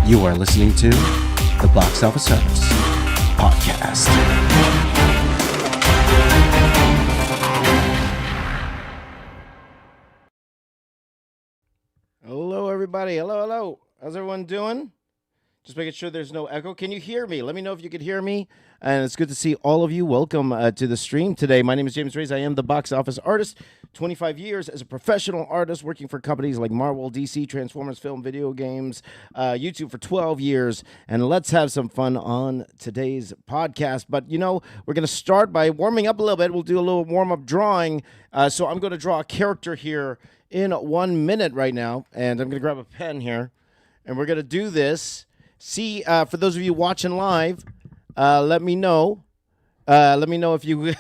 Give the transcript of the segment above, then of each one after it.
You are listening to the Box Office Artists podcast. Hello, everybody. Hello. How's everyone doing? Just making sure there's no echo. Can you hear me? Let me know if you could hear me. And it's good to see all of you. Welcome to the stream today. My name is James Reyes. I am the Box Office Artist. 25 years as a professional artist working for companies like Marvel, DC, Transformers, film, video games, YouTube for 12 years. And let's have some fun on today's podcast. But, we're going to start by warming up a little bit. We'll do a little warm-up drawing. So I'm going to draw a character here in 1 minute right now. And I'm going to grab a pen here. And we're going to do this. See, for those of you watching live, let me know. Let me know if you,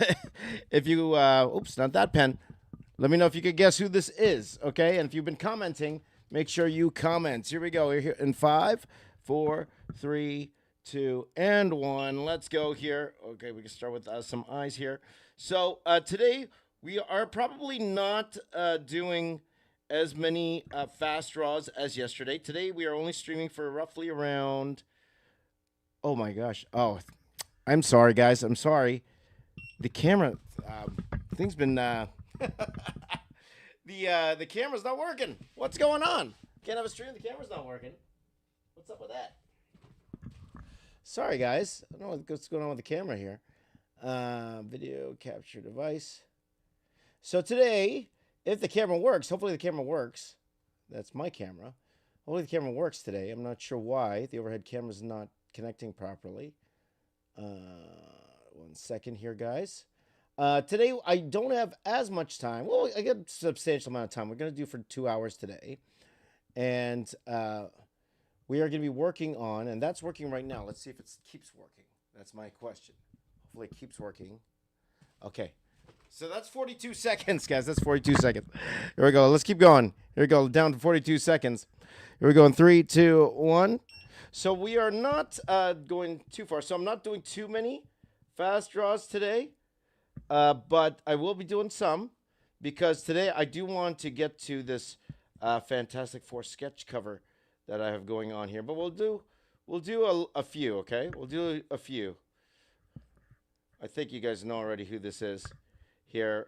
oops, not that pen. Let me know if you could guess who this is, okay? And if you've been commenting, make sure you comment. Here we go. We're here in 5, 4, 3, 2, and 1. Let's go here. Okay, we can start with some eyes here. So today we are probably not doing as many fast draws as yesterday. Today we are only streaming for roughly around, oh my gosh. Oh, I'm sorry, guys. I'm sorry. The camera, thing's been, the camera's not working. What's going on? Can't have a stream, the camera's not working. What's up with that? Sorry, guys. I don't know what's going on with the camera here. Video capture device. So today, if the camera works, hopefully the camera works. That's my camera. Hopefully the camera works today. I'm not sure why. The overhead camera's not connecting properly. 1 second here, guys. Today, I don't have as much time. Well, I get a substantial amount of time. We're going to do for 2 hours today. And we are going to be working on, and that's working right now. Let's see if it keeps working. That's my question. Hopefully it keeps working. Okay. So that's 42 seconds, guys. That's 42 seconds. Here we go. Let's keep going. Here we go. Down to 42 seconds. Here we go in 3, 2, 1. So we are not going too far. So I'm not doing too many fast draws today. But I will be doing some because today I do want to get to this Fantastic Four sketch cover that I have going on here. But we'll do a few, okay? We'll do a few. I think you guys know already who this is here,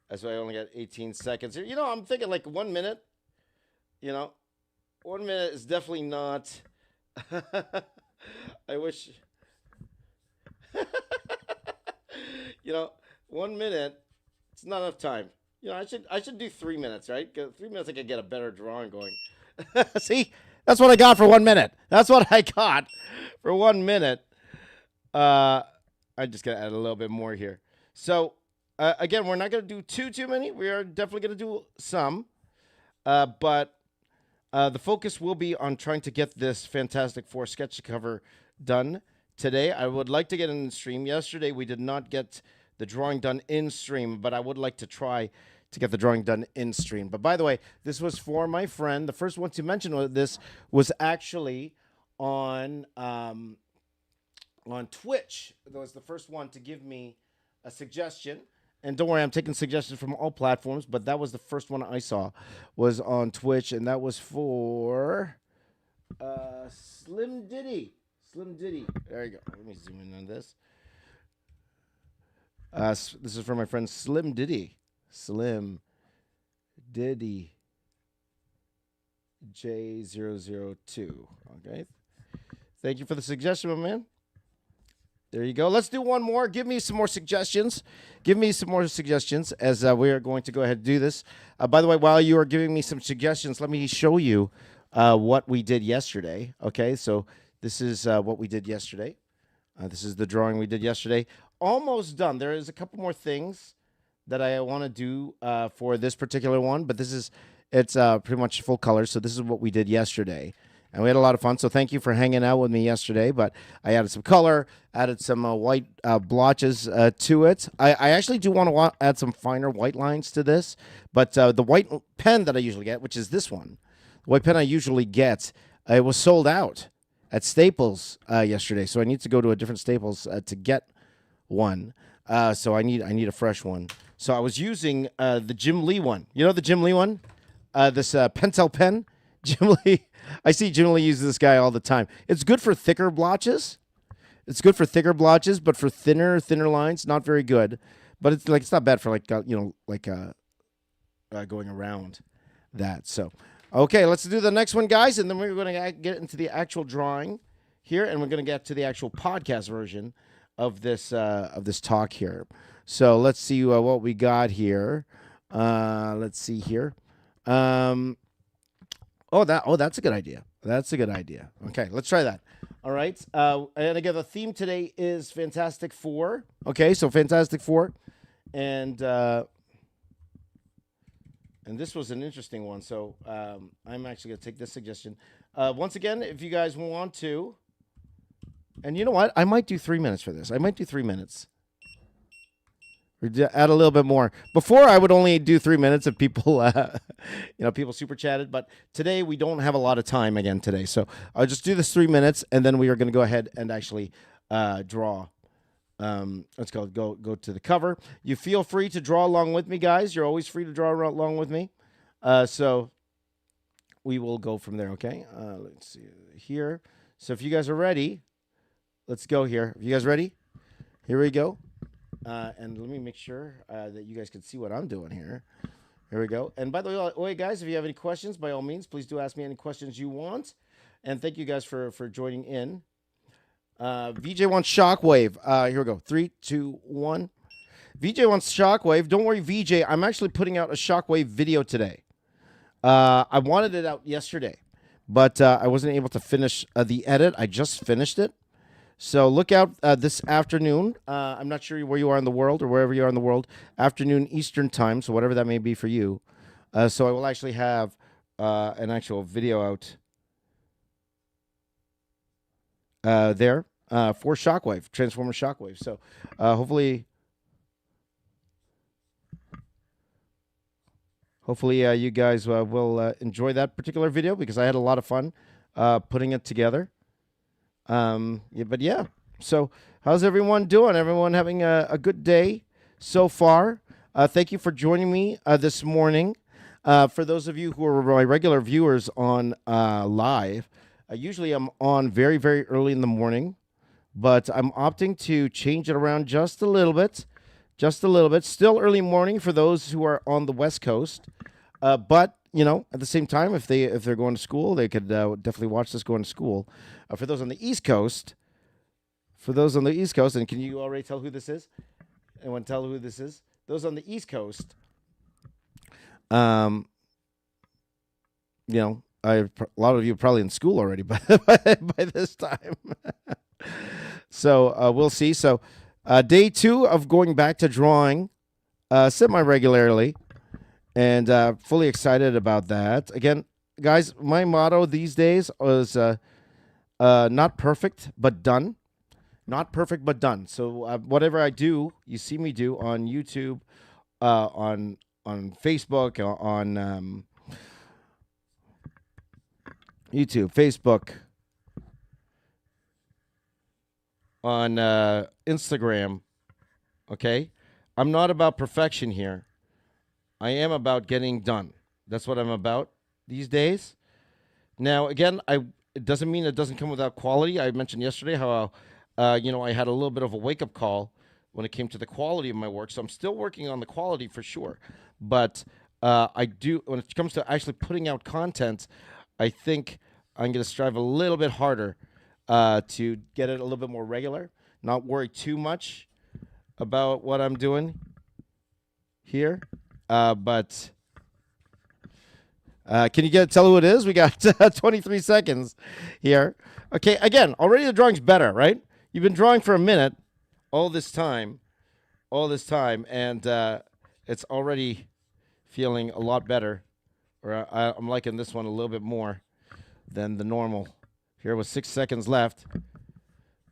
as I only got 18 seconds here. I'm thinking like 1 minute. 1 minute is definitely not. I wish. 1 minute, it's not enough time. I should do 3 minutes, right? 3 minutes I could get a better drawing going. See, that's what I got for 1 minute. That's what I got for 1 minute. I just got to add a little bit more here. So, again, we're not going to do too many. We are definitely going to do some. But the focus will be on trying to get this Fantastic Four sketch cover done today. I would like to get in the stream. Yesterday, we did not get the drawing done in stream, but I would like to try to get the drawing done in stream. But by the way, this was for my friend. The first one to mention this was actually on Twitch. That was the first one to give me a suggestion. And don't worry, I'm taking suggestions from all platforms, but that was the first one I saw was on Twitch, and that was for Slim Diddy. Slim Diddy. There you go. Let me zoom in on this. This is for my friend Slim Diddy. Slim Diddy J002. Okay. Thank you for the suggestion, my man. There you go. Let's do one more. Give me some more suggestions. As we are going to go ahead and do this. By the way, while you are giving me some suggestions, let me show you what we did yesterday. Okay, so this is what we did yesterday. This is the drawing we did yesterday. Almost done. There is a couple more things that I want to do for this particular one, but it's pretty much full color. So this is what we did yesterday. And we had a lot of fun, so thank you for hanging out with me yesterday. But I added some color, added some white blotches to it. I actually do want to add some finer white lines to this. But the white pen that I usually get, which is this one, the white pen I usually get, it was sold out at Staples yesterday. So I need to go to a different Staples to get one. So I need a fresh one. So I was using the Jim Lee one. You know the Jim Lee one? This Pentel pen. Jim Lee, I see Jim Lee uses this guy all the time. It's good for thicker blotches. It's good for thicker blotches, but for thinner lines, not very good. But it's not bad for going around that. So, okay, let's do the next one, guys, and then we're going to get into the actual drawing here, and we're going to get to the actual podcast version of this talk here. So let's see what we got here. Let's see here. That's a good idea. That's a good idea. Okay, let's try that. All right. And again, the theme today is Fantastic Four. Okay, so Fantastic Four, and this was an interesting one. So I'm actually going to take this suggestion. Once again, if you guys want to, and you know what, I might do 3 minutes for this. I might do 3 minutes. Add a little bit more. Before, I would only do 3 minutes if people, people super chatted. But today we don't have a lot of time again today, so I'll just do this 3 minutes, and then we are going to go ahead and actually draw. Let's go to the cover. You feel free to draw along with me, guys. You're always free to draw along with me. So we will go from there. Okay. Let's see here. So if you guys are ready, let's go here. Are you guys ready? Here we go. And let me make sure that you guys can see what I'm doing here. Here we go. And by the way, guys, if you have any questions, by all means, please do ask me any questions you want. And thank you guys for joining in. VJ wants Shockwave. Here we go. 3, 2, 1. VJ wants Shockwave. Don't worry, VJ. I'm actually putting out a Shockwave video today. I wanted it out yesterday, but I wasn't able to finish the edit. I just finished it. So look out this afternoon. I'm not sure where you are in the world or wherever you are in the world. Afternoon Eastern time, so whatever that may be for you. So I will actually have an actual video out there for Shockwave, Transformer Shockwave. So hopefully you guys will enjoy that particular video because I had a lot of fun putting it together. So how's everyone doing? Everyone having a good day so far? Thank you for joining me this morning. For those of you who are my regular viewers on live, usually I'm on very, very early in the morning, but I'm opting to change it around just a little bit. Still early morning for those who are on the West Coast, but at the same time, if they're going to school, they could definitely watch this going to school. For those on the East Coast, and can you already tell who this is? Anyone tell who this is? Those on the East Coast, a lot of you are probably in school already by this time. So we'll see. So day 2 of going back to drawing semi-regularly. And fully excited about that. Again, guys, my motto these days is not perfect, but done. Not perfect, but done. So whatever I do, you see me do on YouTube, on Facebook, on YouTube, Facebook, on Instagram, okay? I'm not about perfection here. I am about getting done. That's what I'm about these days. Now, again, it doesn't mean it doesn't come without quality. I mentioned yesterday how, I had a little bit of a wake-up call when it came to the quality of my work. So I'm still working on the quality for sure. But I do, when it comes to actually putting out content, I think I'm going to strive a little bit harder to get it a little bit more regular, not worry too much about what I'm doing here. But can you tell who it is? We got 23 seconds here. Okay, again, already the drawing's better, right? You've been drawing for a minute all this time, and it's already feeling a lot better. Or I'm liking this one a little bit more than the normal. Here with 6 seconds left.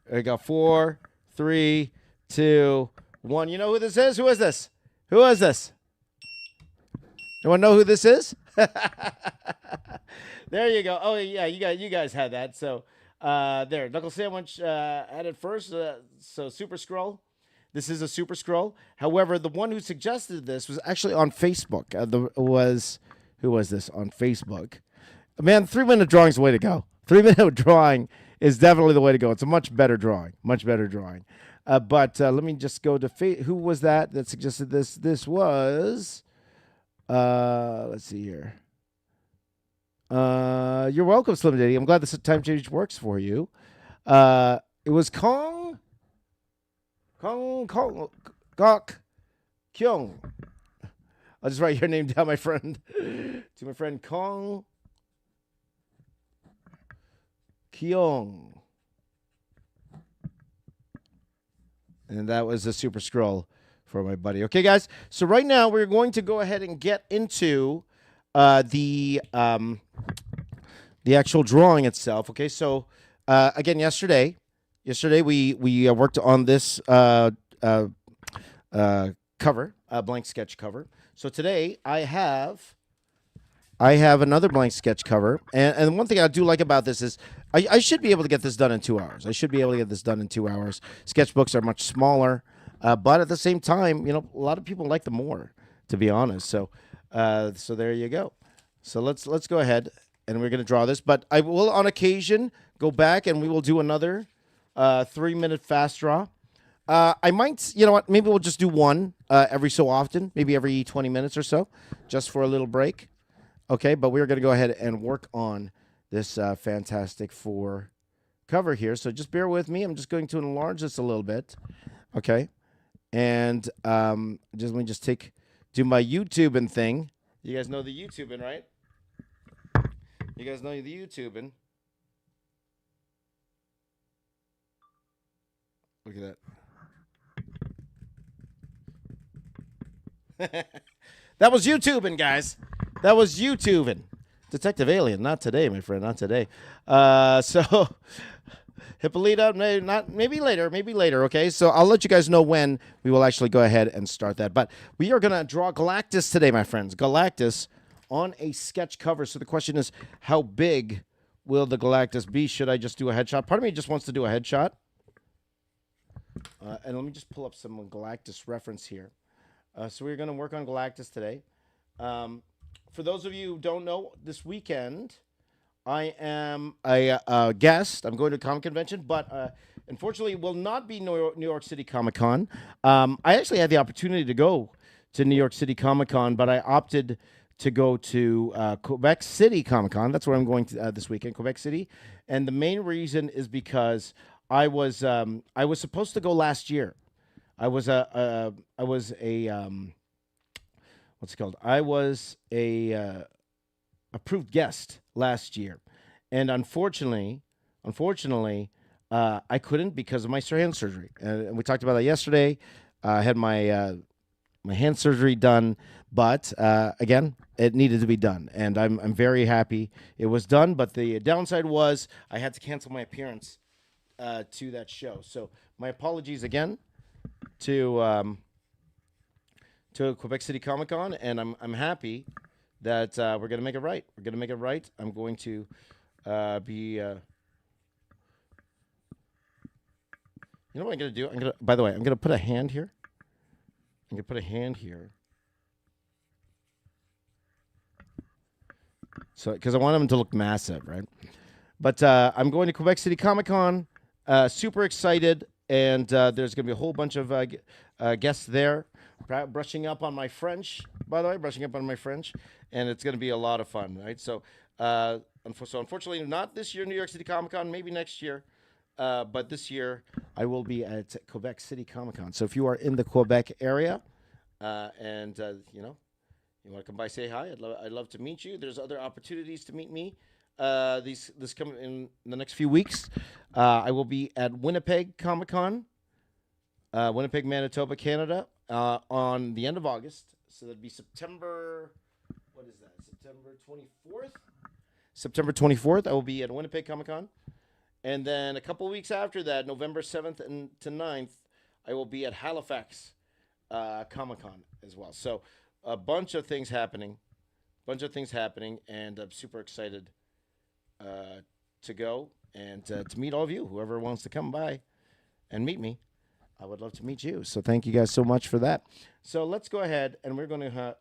There you go. 4, 3, 2, 1. You know who this is? Who is this? Who is this? Anyone know who this is? There you go. Oh yeah, you guys had that. So there, Knuckle Sandwich had it first. So Super Scroll. This is a Super Scroll. However, the one who suggested this was actually on Facebook. Who was this on Facebook? Man, 3-minute drawing is the way to go. 3-minute drawing is definitely the way to go. It's a much better drawing. Much better drawing. But let me just go to who was that suggested this? This was, let's see here. You're welcome, Slim Diddy. I'm glad this time change works for you. It was Kong Gok Kyung. I'll just write your name down, my friend. To my friend Kong Kyung. And that was a super scroll for my buddy. Okay, guys. So right now we're going to go ahead and get into the actual drawing itself. Okay, so again, yesterday we worked on this cover, blank sketch cover. So today I have another blank sketch cover, and one thing I do like about this is I should be able to get this done in 2 hours. Sketchbooks are much smaller, but at the same time, a lot of people like them more, to be honest. So there you go. So let's go ahead and we're gonna draw this, but I will on occasion go back and we will do another 3-minute fast draw. I might, maybe we'll just do one every so often, maybe every 20 minutes or so, just for a little break. Okay, but we're going to go ahead and work on this Fantastic Four cover here. So just bear with me. I'm just going to enlarge this a little bit. Okay, and let me just do my YouTubing thing. You guys know the YouTubing, right? You guys know the YouTubing. Look at that. That was YouTubing, guys. That was YouTubing. Detective Alien, not today, my friend, not today. So, Hippolyta, maybe later, okay? So I'll let you guys know when we will actually go ahead and start that. But we are going to draw Galactus today, my friends. Galactus on a sketch cover. So the question is, how big will the Galactus be? Should I just do a headshot? Part of me just wants to do a headshot. And let me just pull up some Galactus reference here. So we're going to work on Galactus today. For those of you who don't know, this weekend I am a guest. I'm going to a comic convention, but unfortunately it will not be New York City Comic Con. I actually had the opportunity to go to New York City Comic Con, but I opted to go to Quebec City Comic Con. That's where I'm going to this weekend, Quebec City. And the main reason is because I was supposed to go last year. I was a approved guest last year, and unfortunately, I couldn't because of my hand surgery. And we talked about that yesterday. I had my hand surgery done, but again, it needed to be done, and I'm very happy it was done. But the downside was I had to cancel my appearance to that show. So my apologies again to Quebec City Comic Con, and I'm happy that we're gonna make it right. We're gonna make it right. I'm going to be. You know what I'm gonna do? By the way, I'm gonna put a hand here. I'm gonna put a hand here. So, because I want them to look massive, right? But I'm going to Quebec City Comic Con. Super excited, and there's going to be a whole bunch of guests there. Brushing up on my French, by the way, and it's going to be a lot of fun, right? So, unfortunately, not this year, New York City Comic Con, maybe next year, but this year I will be at Quebec City Comic Con. So, if you are in the Quebec area, and you want to come by, say hi. I'd love to meet you. There's other opportunities to meet me. This coming in the next few weeks. I will be at Winnipeg Comic Con, Winnipeg, Manitoba, Canada, on the end of August. So that'd be September. What is that? September 24th. September 24th. I will be at Winnipeg Comic Con, and then a couple weeks after that, November 7th to 9th, I will be at Halifax Comic Con as well. So a bunch of things happening, and I'm super excited to go and to meet all of you. Whoever wants to come by and meet me, I would love to meet you. So thank you guys so much for that. So let's go ahead, and we're going to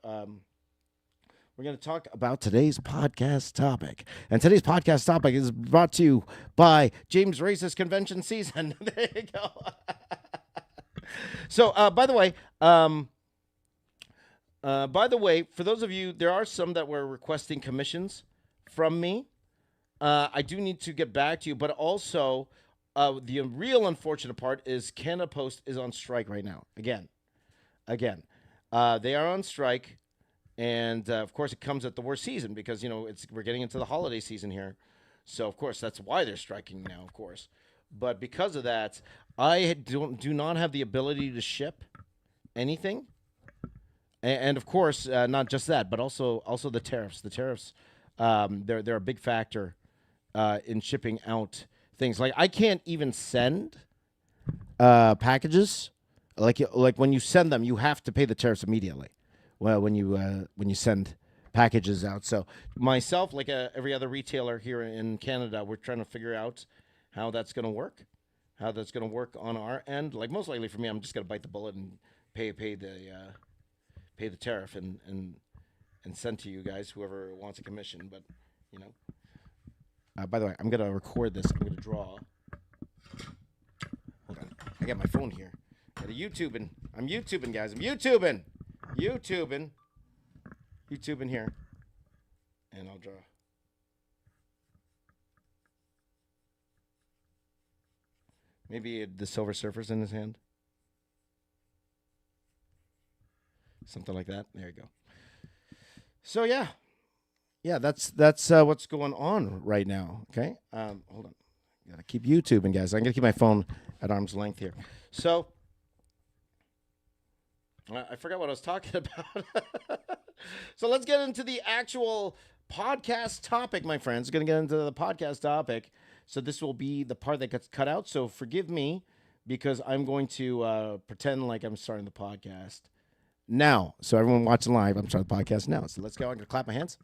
we're going to talk about today's podcast topic. And today's podcast topic is brought to you by James Racist Convention Season. There you go. So, by the way, for those of you, there are some that were requesting commissions from me. I do need to get back to you, but also the real unfortunate part is Canada Post is on strike right now. Again, they are on strike, and of course it comes at the worst season because we're getting into the holiday season here, so of course that's why they're striking now, of course. But because of that, I do not have the ability to ship anything, and of course not just that, but also the tariffs. The tariffs, they're a big factor in shipping out things. Like I can't even send packages. Like when you send them, you have to pay the tariffs immediately. Well, when you send packages out. So myself, like every other retailer here in Canada, we're trying to figure out how that's going to work. How that's going to work on our end. Like most likely for me, I'm just going to bite the bullet and pay the tariff and send to you guys, whoever wants a commission. But by the way, I'm going to record this. I'm going to draw. Hold on. I got my phone here. Got a YouTubing. I'm YouTubing, guys. I'm YouTubing here. And I'll draw. Maybe the Silver Surfer's in his hand. Something like that. There you go. So, yeah, that's what's going on right now. Okay, hold on, gotta keep YouTubing, guys. I'm gonna keep my phone at arm's length here. So I forgot what I was talking about. So let's get into the actual podcast topic, my friends. Gonna get into the podcast topic. So this will be the part that gets cut out. So forgive me because I'm going to pretend like I'm starting the podcast now. So everyone watching live, I'm starting the podcast now. So let's go. I'm gonna clap my hands.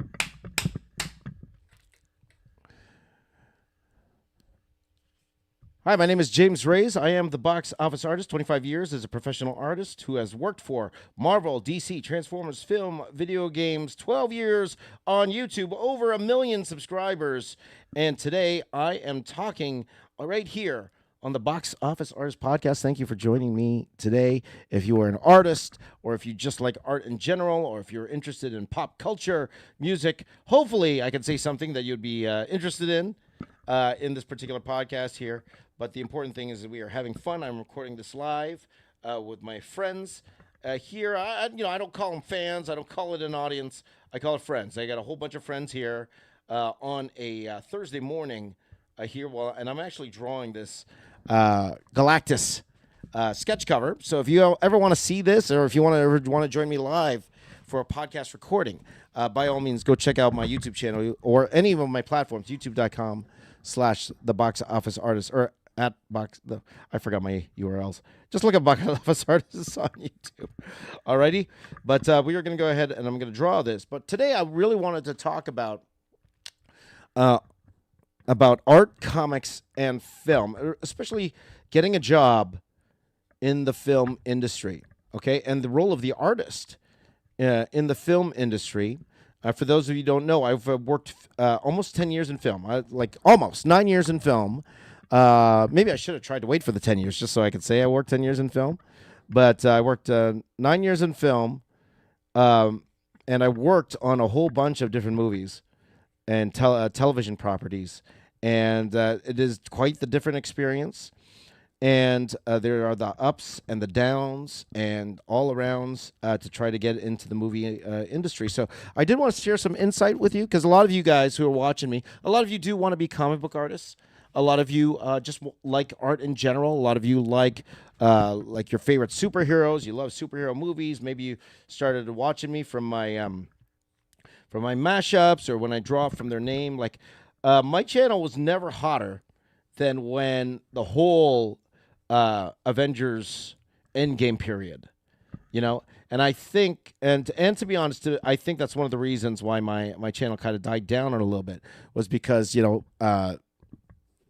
Hi, my name is James Reyes. I am the box office artist, 25 years as a professional artist who has worked for Marvel, DC, Transformers, film, video games, 12 years on YouTube, over 1 million subscribers. And today I am talking right here on the Box Office Artist Podcast. Thank you for joining me today. If you are an artist, or if you just like art in general, or if you're interested in pop culture, music, hopefully I can say something that you'd be interested in this particular podcast here. But the important thing is that we are having fun. I'm recording this live with my friends here. I don't call them fans. I don't call it an audience. I call it friends. I got a whole bunch of friends here on a Thursday morning here. And I'm actually drawing this Galactus sketch cover. So if you ever want to see this, or if you want to join me live for a podcast recording, by all means, go check out my YouTube channel or any of my platforms, youtube.com/theboxofficeartist or at box. I forgot my URLs. Just look at Box Office Artists on YouTube. Alrighty, but we are going to go ahead and I'm going to draw this. But today I really wanted to talk about art, comics, and film, especially getting a job in the film industry. Okay, and the role of the artist in the film industry. For those of you who don't know, I've worked almost 10 years in film. Almost 9 years in film. Maybe I should have tried to wait for the 10 years just so I could say I worked 10 years in film. But I worked 9 years in film, and I worked on a whole bunch of different movies and television properties. And it is quite the different experience. And there are the ups and the downs and all arounds to try to get into the movie industry. So I did want to share some insight with you because a lot of you guys who are watching me, a lot of you do want to be comic book artists. A lot of you just like art in general. A lot of you like your favorite superheroes. You love superhero movies. Maybe you started watching me from my mashups or when I draw from their name. My channel was never hotter than when the whole Avengers Endgame period, and I think, and to be honest, I think that's one of the reasons why my channel kind of died down a little bit was because,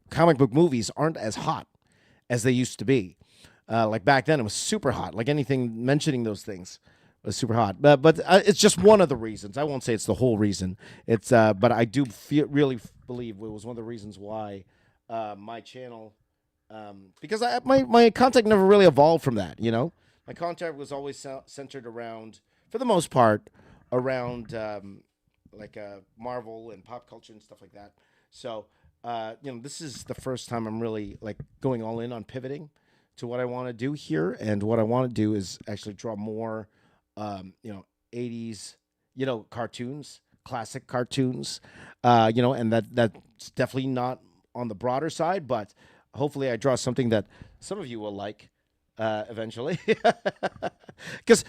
comic book movies aren't as hot as they used to be. Like back then it was super hot, like anything mentioning those things super hot. But it's just one of the reasons. I won't say it's the whole reason. It's but I do really believe it was one of the reasons why my channel, because my content never really evolved from that. You know, my content was always centered around, for the most part, around Marvel and pop culture and stuff like that. So this is the first time I'm really like going all in on pivoting to what I want to do here, and what I want to do is actually draw more, 80s, cartoons, classic cartoons, and that's definitely not on the broader side, but hopefully I draw something that some of you will like eventually. Because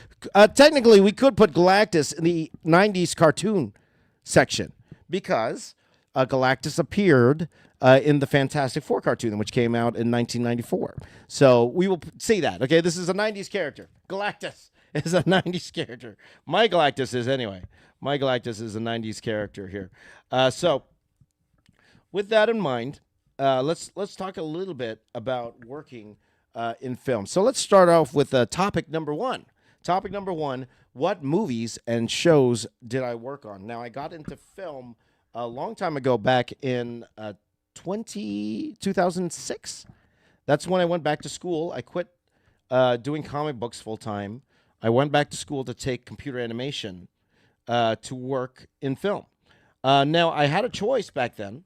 technically we could put Galactus in the 90s cartoon section, because Galactus appeared in the Fantastic Four cartoon, which came out in 1994. So we will see that. Okay, this is a 90s character. Galactus is a 90s character. My Galactus is, anyway. My Galactus is a 90s character here. So with that in mind, let's talk a little bit about working in film. So let's start off with topic number one. Topic number one, what movies and shows did I work on? Now, I got into film a long time ago, back in 2006. That's when I went back to school. I quit doing comic books full time. I went back to school to take computer animation to work in film. Now, I had a choice back then.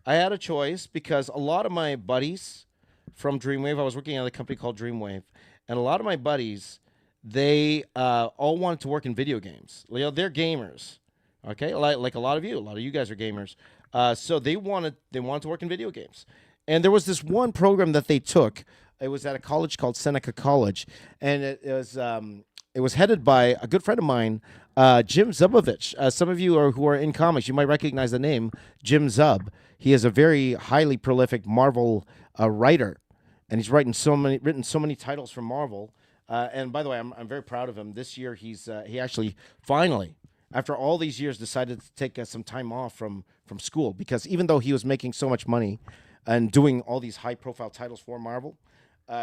I had a choice because a lot of my buddies from Dreamwave, I was working at a company called Dreamwave, and a lot of my buddies, they all wanted to work in video games. They're gamers. Okay, like a lot of you guys are gamers. So they wanted to work in video games. And there was this one program that they took. It was at a college called Seneca College, and it was headed by a good friend of mine, Jim Zubovich. Some of you who are in comics, you might recognize the name Jim Zub. He is a very highly prolific Marvel writer, and he's written so many titles for Marvel. And by the way, I'm very proud of him. This year, he actually finally, after all these years, decided to take some time off from school, because even though he was making so much money and doing all these high-profile titles for Marvel,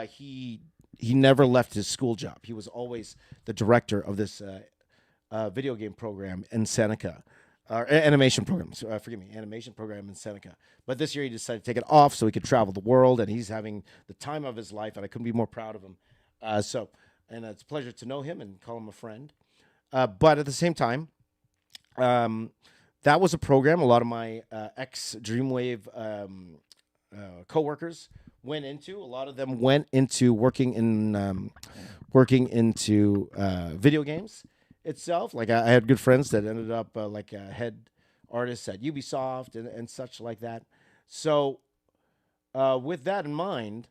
he never left his school job. He was always the director of this video game program in Seneca, animation program. Animation program in Seneca. But this year he decided to take it off so he could travel the world, and he's having the time of his life, and I couldn't be more proud of him. And it's a pleasure to know him and call him a friend. But at the same time, that was a program a lot of my ex-Dreamwave coworkers went into. A lot of them went into working into video games itself. Like I had good friends that ended up head artists at Ubisoft and such like that. So with that in mind,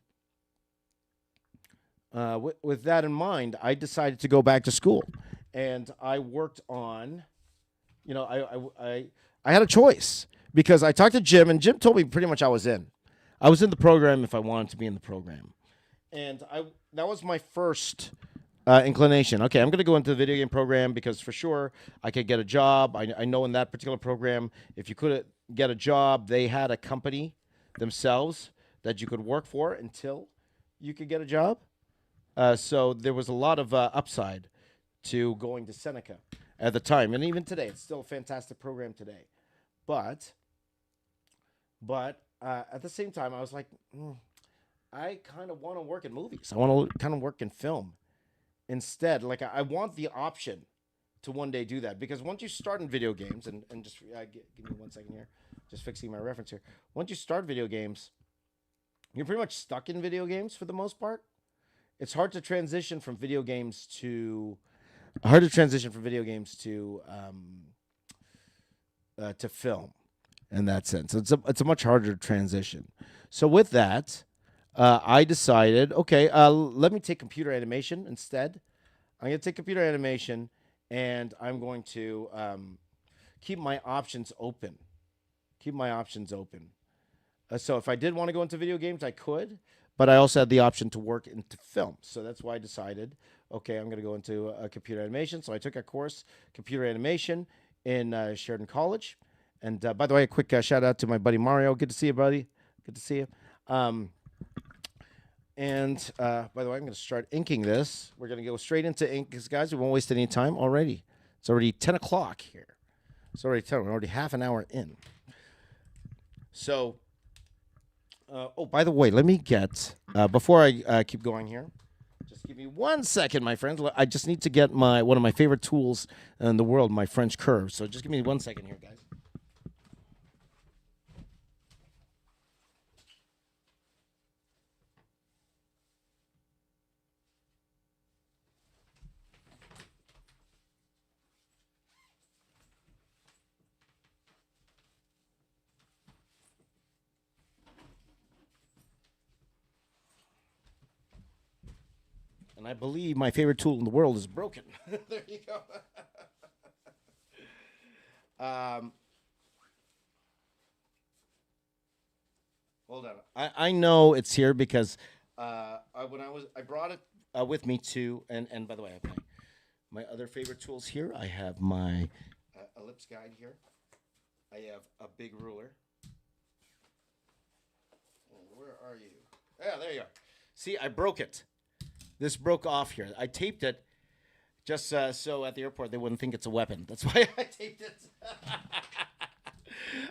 I decided to go back to school, and I worked on, I had a choice, because I talked to Jim, and Jim told me pretty much I was in the program if I wanted to be in the program, and that was my first inclination. Okay, I'm going to go into the video game program because for sure I could get a job. I know in that particular program, if you couldn't get a job, they had a company themselves that you could work for until you could get a job. So there was a lot of upside to going to Seneca at the time, and even today, it's still a fantastic program today. But at the same time, I was like, I kind of want to work in movies. I want to kind of work in film instead. Like I want the option to one day do that, because once you start in video games, and just give me 1 second here, just fixing my reference here. Once you start video games, you're pretty much stuck in video games for the most part. It's hard to transition from video games to film, in that sense. It's a much harder transition. So with that, I decided, okay, let me take computer animation instead. I'm going to take computer animation, and I'm going to keep my options open. So if I did want to go into video games, I could. But I also had the option to work into film. So that's why I decided, okay, I'm going to go into computer animation. So I took a course, computer animation, in Sheridan College. And by the way, a quick shout out to my buddy Mario. Good to see you, buddy. Good to see you. And by the way, I'm going to start inking this. We're going to go straight into ink because, guys, we won't waste any time already. It's already 10 o'clock here. It's already 10. We're already half an hour in. So, oh, by the way, let me get, before I keep going here, just give me 1 second, my friends. I just need to get one of my favorite tools in the world, my French curve. So just give me 1 second here, guys. And I believe my favorite tool in the world is broken. There you go. Hold on. I know it's here because I brought it with me too. And by the way, I have my other favorite tools here. I have my ellipse guide here. I have a big ruler. Where are you? Yeah, there you are. See, I broke it. This broke off here. I taped it just so at the airport they wouldn't think it's a weapon. That's why I taped it.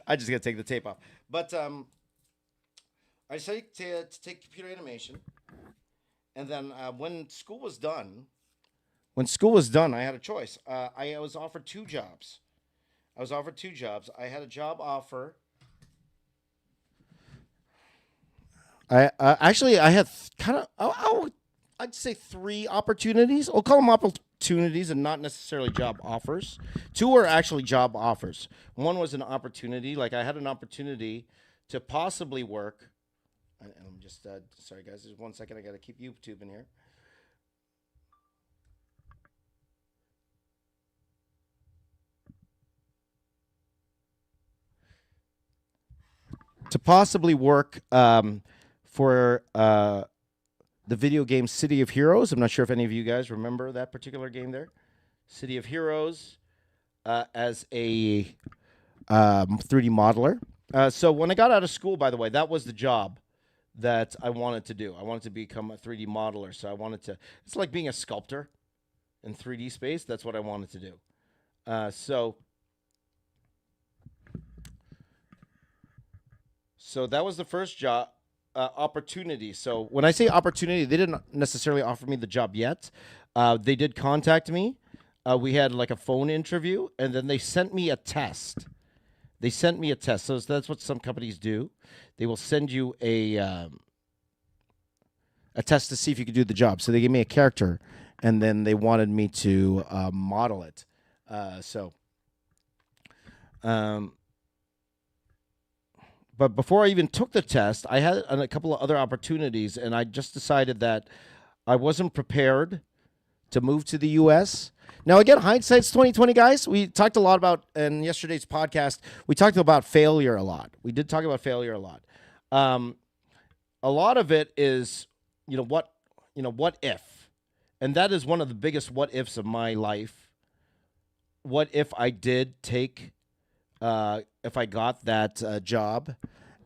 I just got to take the tape off. But I decided to take computer animation. And then when school was done, I had a choice. I was offered two jobs. I had a job offer. I had kind of, I'd say three opportunities. I'll call them opportunities and not necessarily job offers. Two were actually job offers. One was an opportunity. Like I had an opportunity to possibly work. And I'm just, sorry guys, just 1 second. I got to keep YouTube in here. To possibly work for the video game City of Heroes. I'm not sure if any of you guys remember that particular game there. City of Heroes as a 3D modeler. So when I got out of school, by the way, that was the job that I wanted to do. I wanted to become a 3D modeler. So I wanted to, it's like being a sculptor in 3D space. That's what I wanted to do. So that was the first job. Opportunity. So when I say opportunity, they didn't necessarily offer me the job yet. They did contact me. We had like a phone interview, and then they sent me a test. So that's what some companies do. They will send you a test to see if you could do the job. So they gave me a character, and then they wanted me to model it. But before I even took the test, I had a couple of other opportunities, and I just decided that I wasn't prepared to move to the U.S. Now, again, hindsight's 20/20, guys. We talked a lot about in yesterday's podcast. We talked about failure a lot. We did talk about failure a lot. A lot of it is, what if, and that is one of the biggest what ifs of my life. What if I did take? If I got that job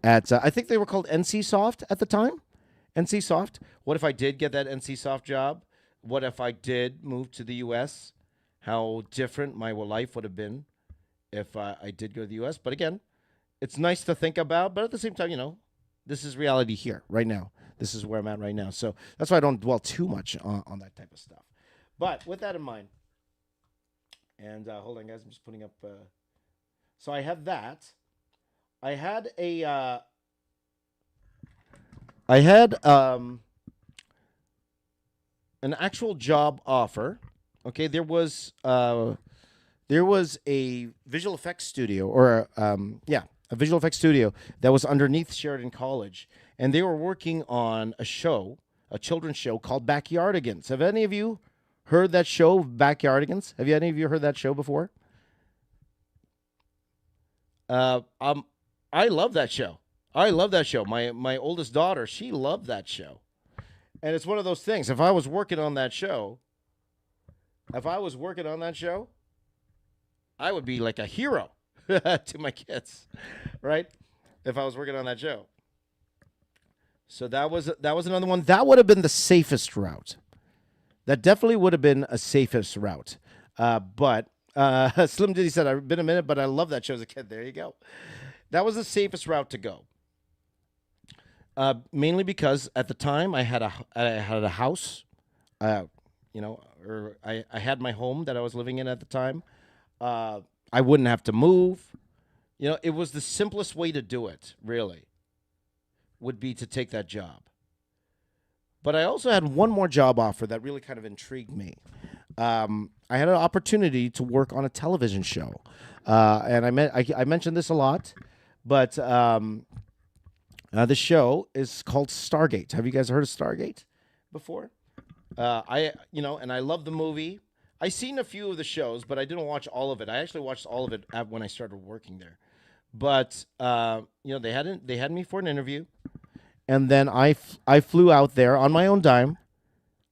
at, I think they were called NCSoft at the time. NCSoft. What if I did get that NCSoft job? What if I did move to the U.S.? How different my life would have been if I did go to the U.S. But again, it's nice to think about. But at the same time, this is reality here, right now. This is where I'm at right now. So that's why I don't dwell too much on that type of stuff. But with that in mind, and hold on, guys. I'm just putting up... So I had that. I had an actual job offer. Okay, there was a visual effects studio, or a visual effects studio that was underneath Sheridan College, and they were working on a children's show called Backyardigans. Have any of you heard that show, Backyardigans? Have any of you heard that show before? I love that show. My oldest daughter, she loved that show. And it's one of those things. If I was working on that show, I would be like a hero to my kids, right? If I was working on that show. So that was another one. That would have been the safest route. That definitely would have been a safest route. But Slim Diddy said, I've been a minute, but I love that show as a kid. There you go. That was the safest route to go. Mainly because at the time I had a house, or I had my home that I was living in at the time. I wouldn't have to move. It was the simplest way to do it, really, would be to take that job. But I also had one more job offer that really kind of intrigued me. I had an opportunity to work on a television show. And I mentioned this a lot, but the show is called Stargate. Have you guys heard of Stargate before? And I love the movie. I seen a few of the shows, but I didn't watch all of it. I actually watched all of it when I started working there. But they had me for an interview, and then I flew out there on my own dime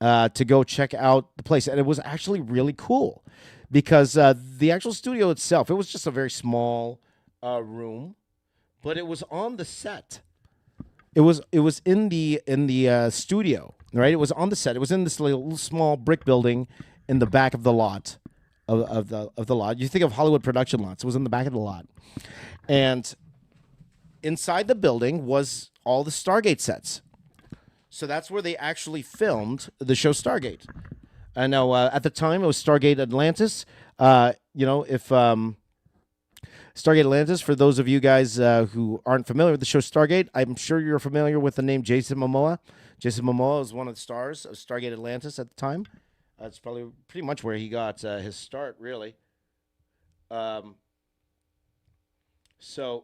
to go check out the place, and it was actually really cool because the actual studio itself, it was just a very small room, but it was on the set. It was in the studio, right? It was on the set. It was in this little small brick building in the back of the lot of the lot. You think of Hollywood production lots. It was in the back of the lot. And inside the building was all the Stargate sets. So that's where they actually filmed the show Stargate. I know at the time it was Stargate Atlantis. If Stargate Atlantis, for those of you guys who aren't familiar with the show Stargate, I'm sure you're familiar with the name Jason Momoa. Jason Momoa was one of the stars of Stargate Atlantis at the time. That's probably pretty much where he got his start, really. So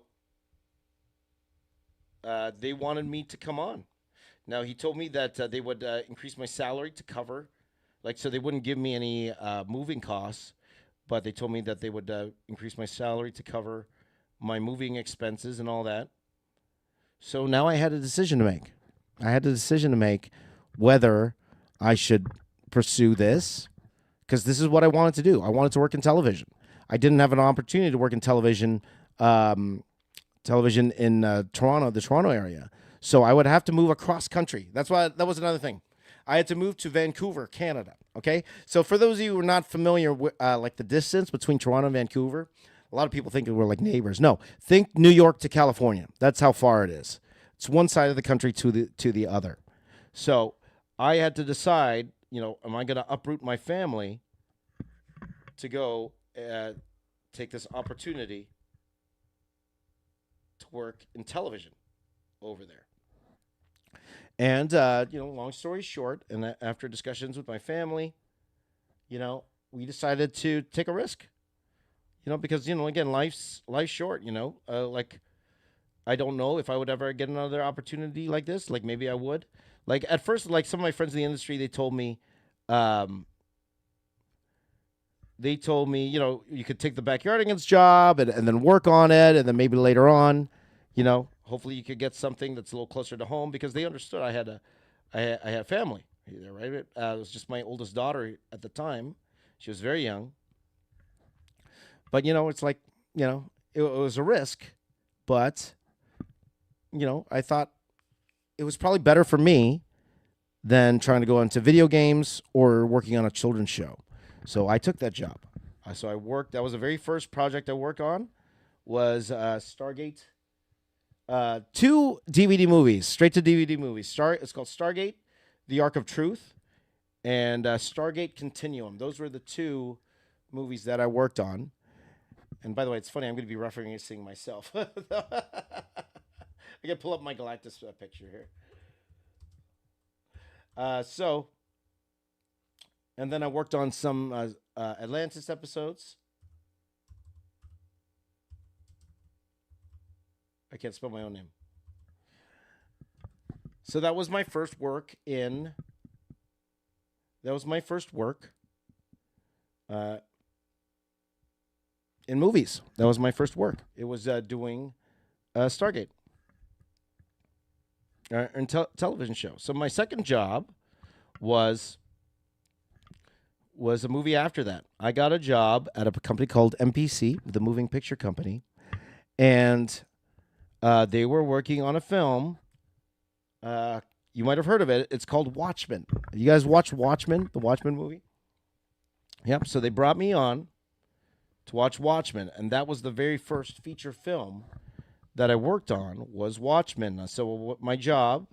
they wanted me to come on. Now, he told me that they would increase my salary to cover, so they wouldn't give me any moving costs, but they told me that they would increase my salary to cover my moving expenses and all that. So now I had a decision to make. I had a decision to make whether I should pursue this, because this is what I wanted to do. I wanted to work in television. I didn't have an opportunity to work in television in Toronto, the Toronto area. So I would have to move across country. That was another thing. I had to move to Vancouver, Canada. Okay, so for those of you who are not familiar with the distance between Toronto and Vancouver, a lot of people think we're like neighbors. No, think New York to California. That's how far it is. It's one side of the country to the other. So I had to decide, am I going to uproot my family to go take this opportunity to work in television over there? And, long story short, and after discussions with my family, we decided to take a risk, because, again, life's short, I don't know if I would ever get another opportunity like this. Maybe I would. At first, some of my friends in the industry, they told me, you could take the backyardigans job and then work on it. And then maybe later on, hopefully you could get something that's a little closer to home, because they understood I had family, right? It was just my oldest daughter at the time. She was very young. But, it's it was a risk. But, I thought it was probably better for me than trying to go into video games or working on a children's show. So I took that job. So I worked. That was the very first project I worked on, was Stargate. 2 DVD movies, straight to DVD movies. It's called Stargate, The Ark of Truth, and Stargate Continuum. Those were the 2 movies that I worked on. And by the way, it's funny, I'm going to be referencing myself. I can pull up my Galactus picture here. And then I worked on some Atlantis episodes. I can't spell my own name. So that was my first work in movies. That was my first work. It was doing Stargate. And television show. So my second job was a movie after that. I got a job at a company called MPC, the Moving Picture Company, and they were working on a film You might have heard of it. It's called Watchmen. You guys watch Watchmen, the Watchmen movie? Yep. So they brought me on to watch Watchmen, and that was the very first feature film that I worked on was Watchmen. So my job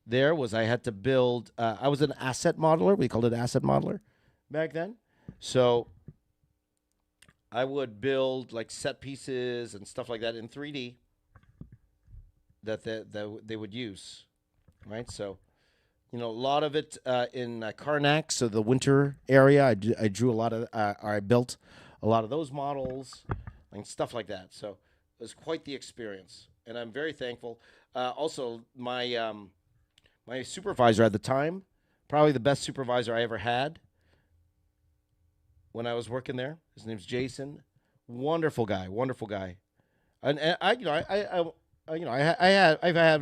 there was I had to build. I was an asset modeler. We called it asset modeler back then. So I would build like set pieces and stuff like that in 3D that they would use, right? So, a lot of it in Karnak, so the winter area. I drew a lot of, or I built a lot of those models and stuff like that. So it was quite the experience, and I'm very thankful. Also, my supervisor at the time, probably the best supervisor I ever had when I was working there. His name's Jason. Wonderful guy, and I've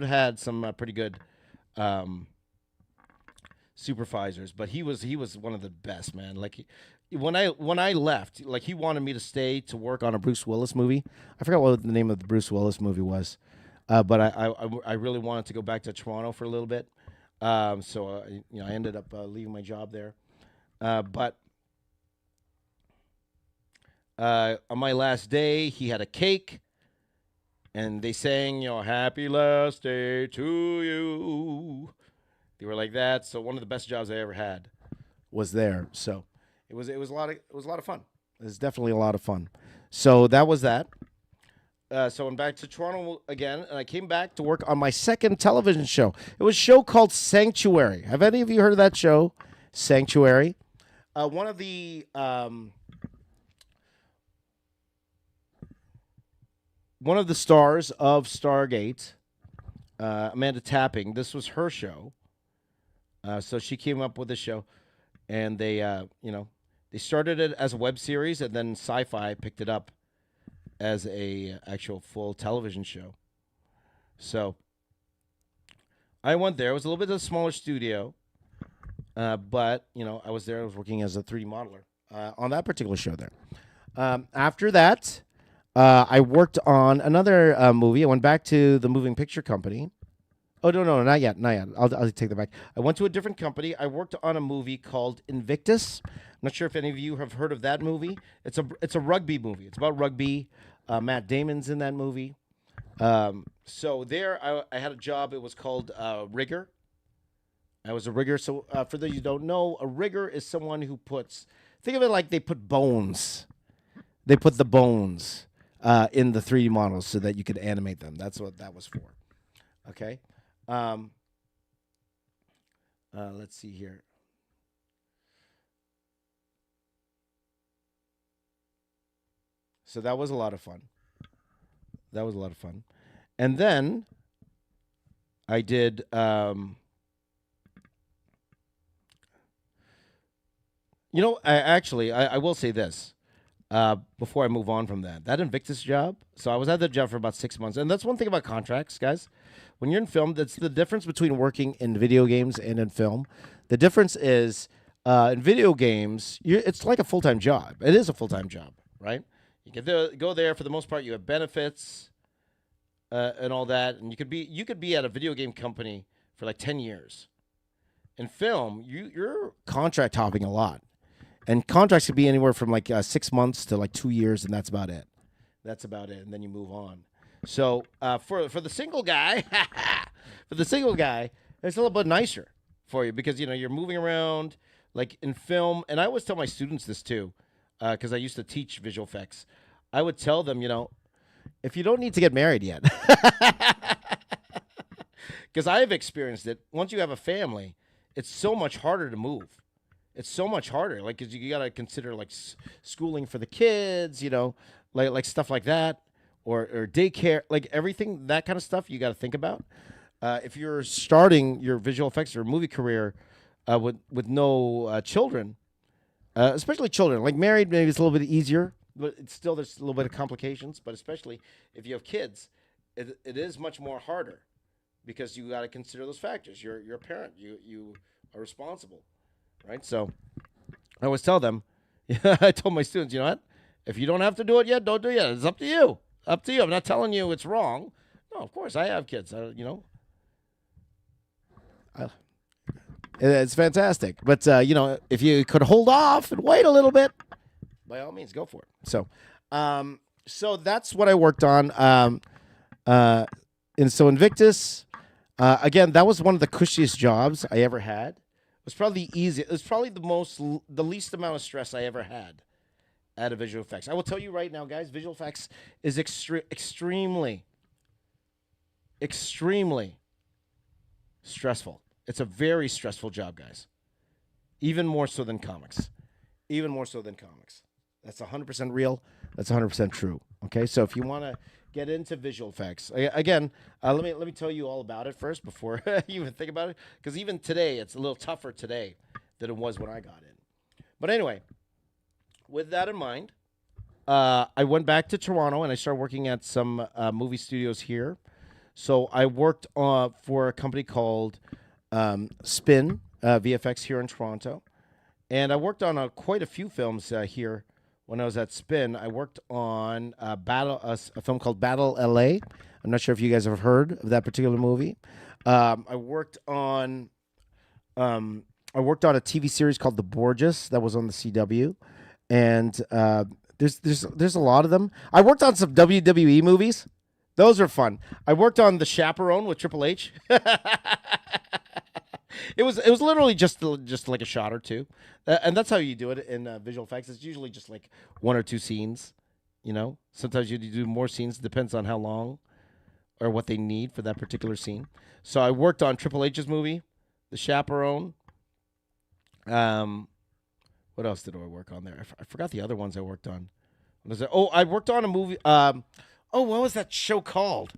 had some pretty good supervisors, but he was one of the best, man. Like when I left, like he wanted me to stay to work on a Bruce Willis movie. I forgot what the name of the Bruce Willis movie was, but I really wanted to go back to Toronto for a little bit. So I ended up leaving my job there, but. On my last day, he had a cake, and they sang, "Happy last day to you." They were like that. So one of the best jobs I ever had was there. So it was a lot of fun. It was definitely a lot of fun. So that was that. So I'm back to Toronto again, and I came back to work on my second television show. It was a show called Sanctuary. Have any of you heard of that show, Sanctuary? One of the stars of Stargate, Amanda Tapping, this was her show. So she came up with the show, and they started it as a web series, and then Sci-Fi picked it up as a actual full television show. So I went there. It was a little bit of a smaller studio, but I was there. I was working as a 3D modeler on that particular show there. After that. I worked on another movie. I went back to the moving picture company. Oh, no, not yet. I'll take that back. I went to a different company. I worked on a movie called Invictus. I'm not sure if any of you have heard of that movie. It's a rugby movie. It's about rugby. Matt Damon's in that movie. So there, I had a job. It was called rigger. I was a rigger. So for those you don't know, a rigger is someone who think of it like they put bones. They put the bones in the 3D models so that you could animate them. That's what that was for. Okay. Let's see here. So that was a lot of fun. And then I did I will say this. Before I move on from that Invictus job. So I was at that job for about 6 months, and that's one thing about contracts, guys. When you're in film, that's the difference between working in video games and in film. The difference is in video games, it's like a full-time job. It is a full-time job, right? You can go there for the most part. You have benefits and all that, and you could be at a video game company for like 10 years. In film, you're contract hopping a lot. And contracts could be anywhere from like 6 months to like 2 years, and that's about it. And then you move on. So for the single guy, it's a little bit nicer for you because you're moving around like in film. And I always tell my students this too, because I used to teach visual effects. I would tell them, if you don't need to get married yet, because I have experienced it. Once you have a family, it's so much harder to move. It's so much harder, like, because you got to consider, like, schooling for the kids, like stuff like that, or daycare, like, everything, that kind of stuff you got to think about. If you're starting your visual effects or movie career with no children, especially children, like married, maybe it's a little bit easier, but it's still there's a little bit of complications, but especially if you have kids, it is much more harder because you got to consider those factors. You're a parent. You are responsible. Right, so I always tell them, I told my students, you know what? If you don't have to do it yet, don't do it yet. It's up to you. I'm not telling you it's wrong. No, of course, I have kids. It's fantastic. But, if you could hold off and wait a little bit, by all means, go for it. So that's what I worked on. And so Invictus, again, that was one of the cushiest jobs I ever had. It was probably the easiest. It was probably the least amount of stress I ever had out of visual effects. I will tell you right now, guys, visual effects is extremely stressful. It's a very stressful job, guys. Even more so than comics. That's 100% real. That's 100% true. Okay, so if you want to get into visual effects, again, let me tell you all about it first before you even think about it, because even today, it's a little tougher today than it was when I got in. But anyway, with that in mind, I went back to Toronto and I started working at some movie studios here. So I worked for a company called Spin VFX here in Toronto, and I worked on quite a few films here. When I was at Spin, I worked on a film called Battle LA. I'm not sure if you guys have heard of that particular movie. I worked on a TV series called The Borgias that was on the CW, and there's a lot of them. I worked on some WWE movies. Those are fun. I worked on The Chaperone with Triple H. It was literally just like a shot or two, and that's how you do it in visual effects. It's usually just like one or two scenes, Sometimes you do more scenes. Depends on how long or what they need for that particular scene. So I worked on Triple H's movie, The Chaperone. What else did I work on there? I forgot the other ones I worked on. What was it? Oh, I worked on a movie. What was that show called?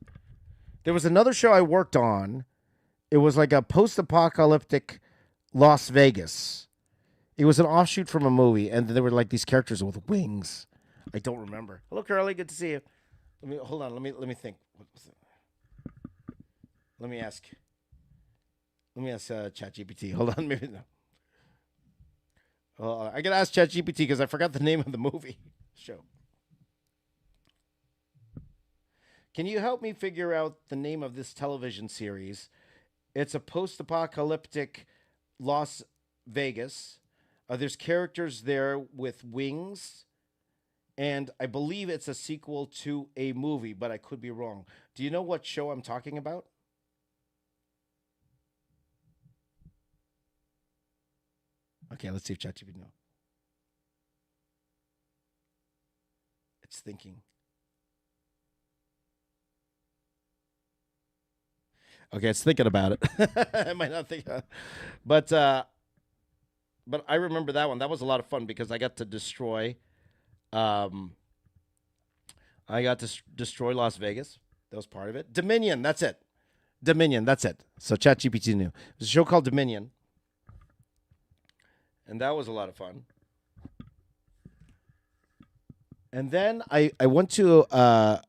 There was another show I worked on. It was like a post-apocalyptic Las Vegas. It was an offshoot from a movie, and there were like these characters with wings. I don't remember. Hello, Curly. Good to see you. Hold on. Let me think. What was it? Let me ask ChatGPT. Hold on. Maybe no. I gotta ask ChatGPT because I forgot the name of the movie show. Can you help me figure out the name of this television series? It's a post-apocalyptic Las Vegas. There's characters there with wings, and I believe it's a sequel to a movie, but I could be wrong. Do you know what show I'm talking about? Okay, let's see if ChatGPT knows. It's thinking. Okay, it's thinking about it. I might not think, but I remember that one. That was a lot of fun because I got to destroy. Destroy Las Vegas. That was part of it. Dominion. That's it. So ChatGPT knew. There's a show called Dominion, and that was a lot of fun. And then I went to a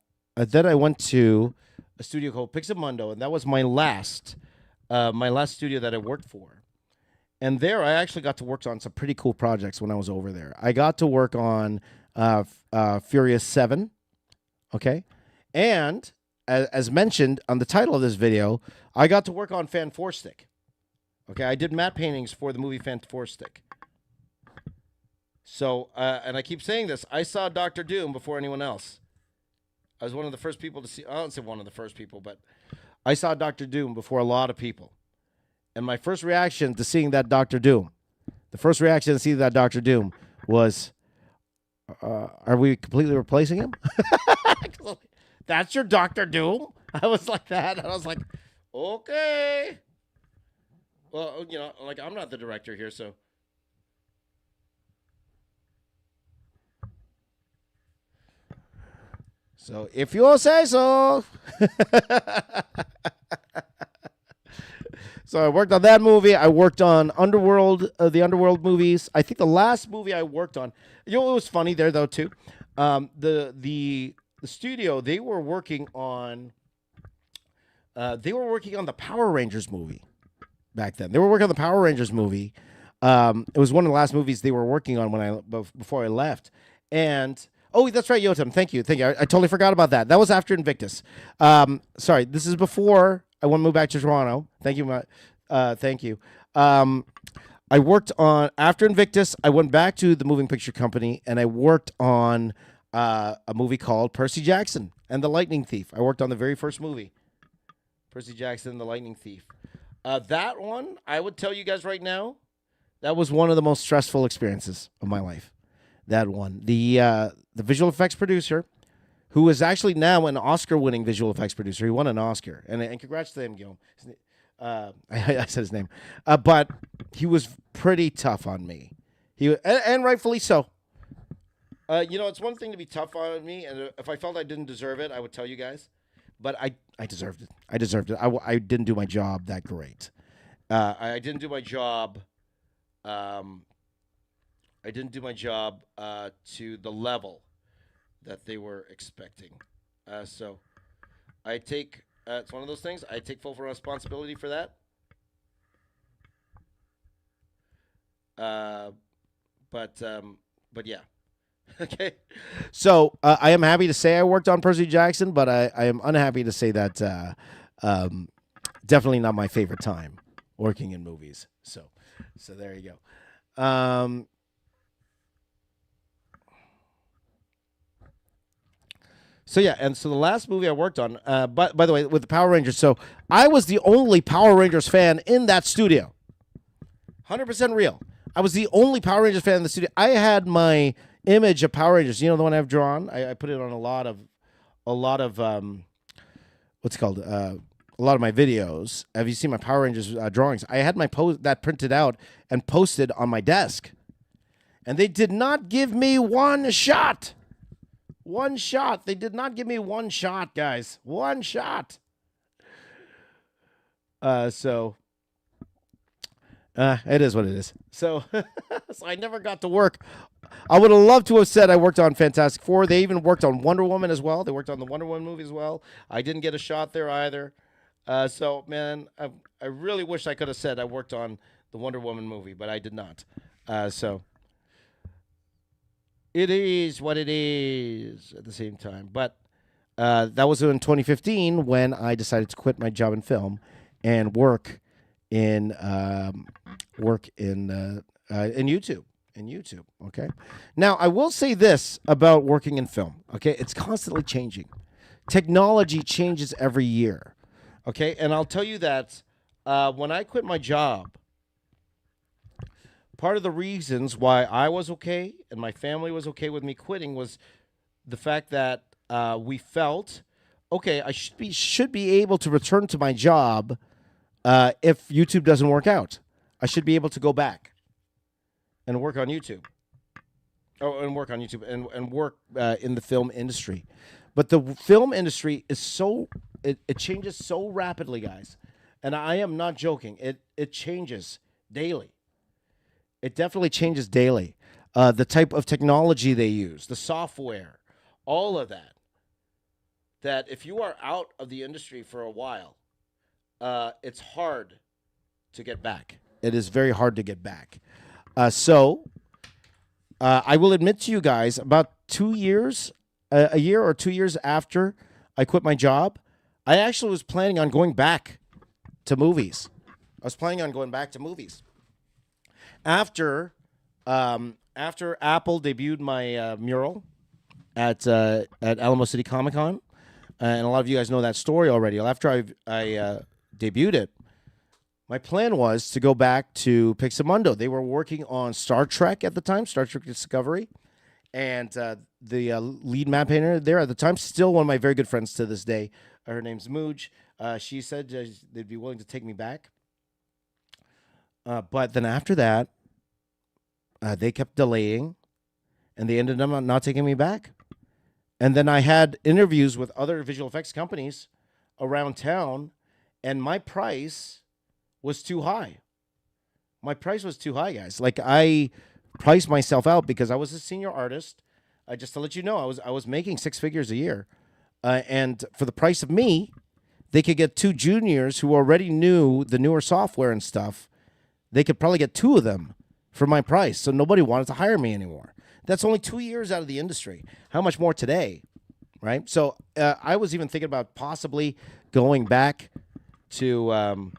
studio called Pixamundo, and that was my last studio that I worked for. And there, I actually got to work on some pretty cool projects when I was over there. I got to work on Furious 7, okay? And as mentioned on the title of this video, I got to work on FAN4STIC, okay? I did matte paintings for the movie FAN4STIC. So, and I keep saying this, I saw Dr. Doom before anyone else. I was one of the first people to see, I don't say one of the first people, but I saw Dr. Doom before a lot of people. And my first reaction to seeing that Dr. Doom, was, are we completely replacing him? That's your Dr. Doom? I was like that. And I was like, okay. Well, I'm not the director here, so. So, if you say so. So, I worked on that movie. I worked on Underworld, the Underworld movies. I think the last movie I worked on, it was funny there, though, too. The studio, they were working on the Power Rangers movie back then. They were working on the Power Rangers movie. It was one of the last movies they were working on before I left. And... oh, that's right, Yotam. Thank you. I totally forgot about that. That was after Invictus. Sorry, this is before I moved back to Toronto. Thank you. Thank you. I worked on after Invictus. I went back to the moving picture company, and I worked on a movie called Percy Jackson and the Lightning Thief. I worked on the very first movie, Percy Jackson and the Lightning Thief. That one, I would tell you guys right now, that was one of the most stressful experiences of my life. That one, the visual effects producer, who is actually now an Oscar-winning visual effects producer. He won an Oscar, and congrats to him, Guillaume. I said his name, but he was pretty tough on me. And rightfully so. It's one thing to be tough on me, and if I felt I didn't deserve it, I would tell you guys. But I deserved it. I deserved it. I didn't do my job that great. I didn't do my job. I didn't do my job to the level that they were expecting. So I take. It's one of those things. I take full responsibility for that. But yeah. Okay. So I am happy to say I worked on Percy Jackson, but I am unhappy to say that definitely not my favorite time working in movies. So there you go. So yeah, and so the last movie I worked on, by the way, with the Power Rangers. So I was the only Power Rangers fan in that studio. 100% real. I was the only Power Rangers fan in the studio. I had my image of Power Rangers. You know the one I've drawn. I put it on a lot of what's it called? A lot of my videos. Have you seen my Power Rangers drawings? I had my that printed out and posted on my desk, and they did not give me one shot. One shot. They did not give me one shot, guys. One shot. So it is what it is. So, so I never got to work. I would have loved to have said I worked on Fantastic Four. They even worked on Wonder Woman as well. They worked on the Wonder Woman movie as well. I didn't get a shot there either. So, man, I really wish I could have said I worked on the Wonder Woman movie, but I did not. So it is what it is at the same time. But that was in 2015 when I decided to quit my job in film and work in YouTube. In YouTube, okay? Now, I will say this about working in film, okay? It's constantly changing. Technology changes every year, okay? And I'll tell you that when I quit my job, part of the reasons why I was okay and my family was okay with me quitting was the fact that we felt, okay, I should be able to return to my job if YouTube doesn't work out. I should be able to go back and work on YouTube. And work in the film industry. But the film industry is it changes so rapidly, guys. And I am not joking. It changes daily. It definitely changes daily. The type of technology they use, the software, all of that. That if you are out of the industry for a while, it's hard to get back. It is very hard to get back. So I will admit to you guys, about 2 years, a year or 2 years after I quit my job, I actually was planning on going back to movies. After Apple debuted my mural at Alamo City Comic Con, and a lot of you guys know that story already. After I debuted it, my plan was to go back to Pixamundo. They were working on Star Trek at the time, Star Trek Discovery, and the lead map painter there at the time, still one of my very good friends to this day. Her name's Mooj. She said they'd be willing to take me back. But then after that, they kept delaying, and they ended up not taking me back. And then I had interviews with other visual effects companies around town, and my price was too high. My price was too high, guys. Like, I priced myself out because I was a senior artist. Just to let you know, I was making six figures a year. And for the price of me, they could get two juniors who already knew the newer software and stuff. They could probably get two of them for my price. So nobody wanted to hire me anymore. That's only 2 years out of the industry. How much more today, right? So I was even thinking about possibly going back to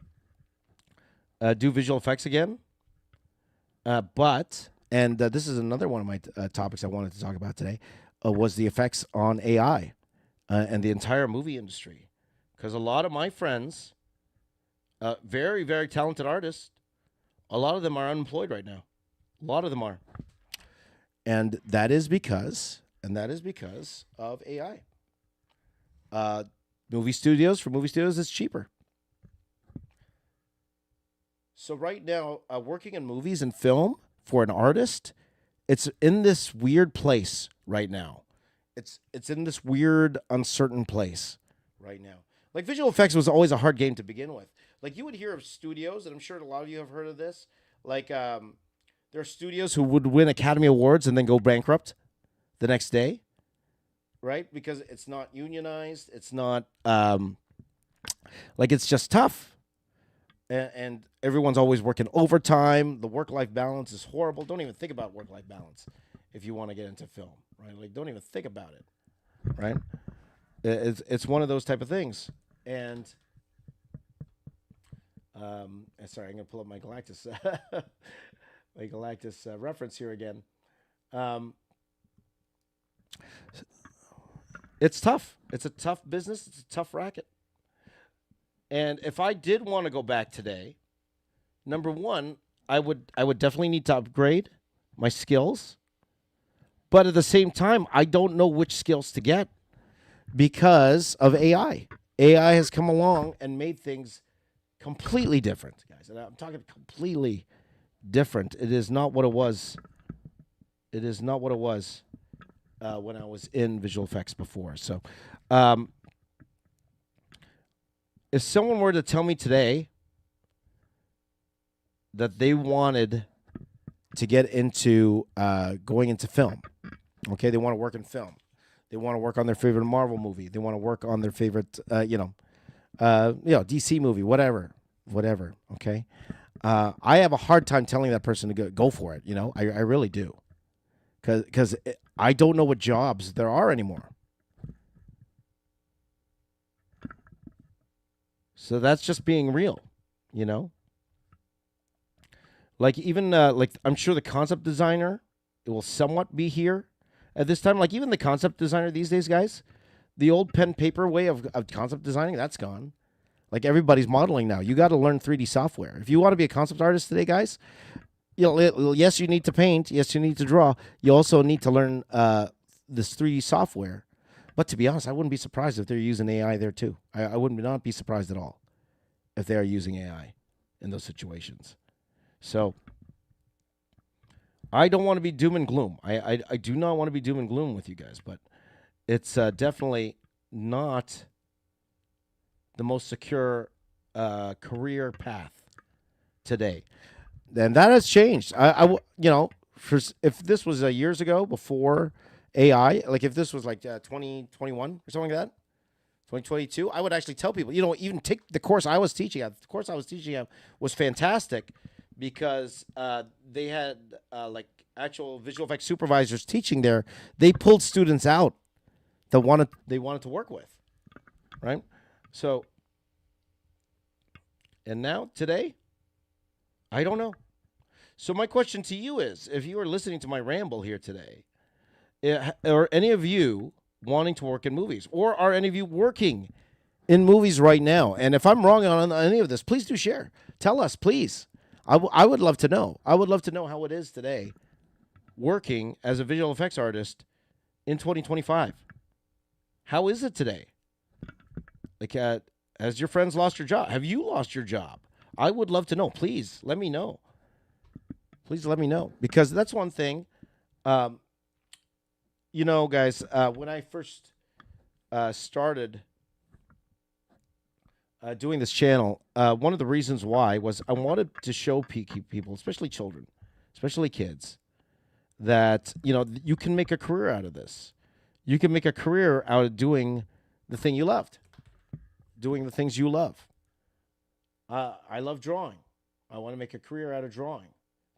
do visual effects again. And this is another one of my topics I wanted to talk about today, was the effects on AI and the entire movie industry. Because a lot of my friends, very, very talented artists, a lot of them are unemployed right now. A lot of them are. And that is because of AI. For movie studios, it's cheaper. So right now, working in movies and film for an artist, it's in this weird place right now. It's in this weird, uncertain place right now. Like, visual effects was always a hard game to begin with. Like, you would hear of studios, and I'm sure a lot of you have heard of this. Like, there are studios who would win Academy Awards and then go bankrupt the next day, right? Because it's not unionized. It's not, it's just tough. And everyone's always working overtime. The work-life balance is horrible. Don't even think about work-life balance if you want to get into film, right? Like, don't even think about it, right? It's one of those type of things. And sorry, I'm gonna pull up my Galactus reference here again. It's tough. It's a tough business. It's a tough racket. And if I did want to go back today, number one, I would definitely need to upgrade my skills. But at the same time, I don't know which skills to get because of AI. AI has come along and made things completely different, guys. And I'm talking completely different. It is not what it was. It is not what it was when I was in visual effects before. So, if someone were to tell me today that they wanted to get into going into film, okay, they want to work in film. They want to work on their favorite Marvel movie. They want to work on their favorite, DC movie, whatever, okay? I have a hard time telling that person to go for it, I really do. Because I don't know what jobs there are anymore. So that's just being real, Like, even, I'm sure the concept designer, it will somewhat be here at this time. Like, even the concept designer these days, guys, the old pen paper way of concept designing, that's gone. Like, everybody's modeling now. You got to learn 3D software. If you want to be a concept artist today, guys, yes, you need to paint. Yes, you need to draw. You also need to learn this 3D software. But to be honest, I wouldn't be surprised if they're using AI there too. I would not be surprised at all if they are using AI in those situations. So I don't want to be doom and gloom. I do not want to be doom and gloom with you guys, but it's definitely not the most secure career path today. And that has changed. If this was years ago before AI, like if this was like 2021 or something like that, 2022, I would actually tell people, even take the course I was teaching at. The course I was teaching at was fantastic because they had actual visual effects supervisors teaching there. They pulled students out that they wanted to work with, right? So, and now today, I don't know. So my question to you is, if you are listening to my ramble here today, are any of you wanting to work in movies? Or are any of you working in movies right now? And if I'm wrong on any of this, please do share. Tell us, please. I would love to know. I would love to know how it is today working as a visual effects artist in 2025. How is it today? Like, has your friends lost your job? Have you lost your job? I would love to know. Please let me know. Please let me know. Because that's one thing. Guys, when I first started doing this channel, one of the reasons why was I wanted to show people, especially children, especially kids, that, you can make a career out of this. You can make a career out of doing the thing you loved, doing the things you love. I love drawing. I want to make a career out of drawing.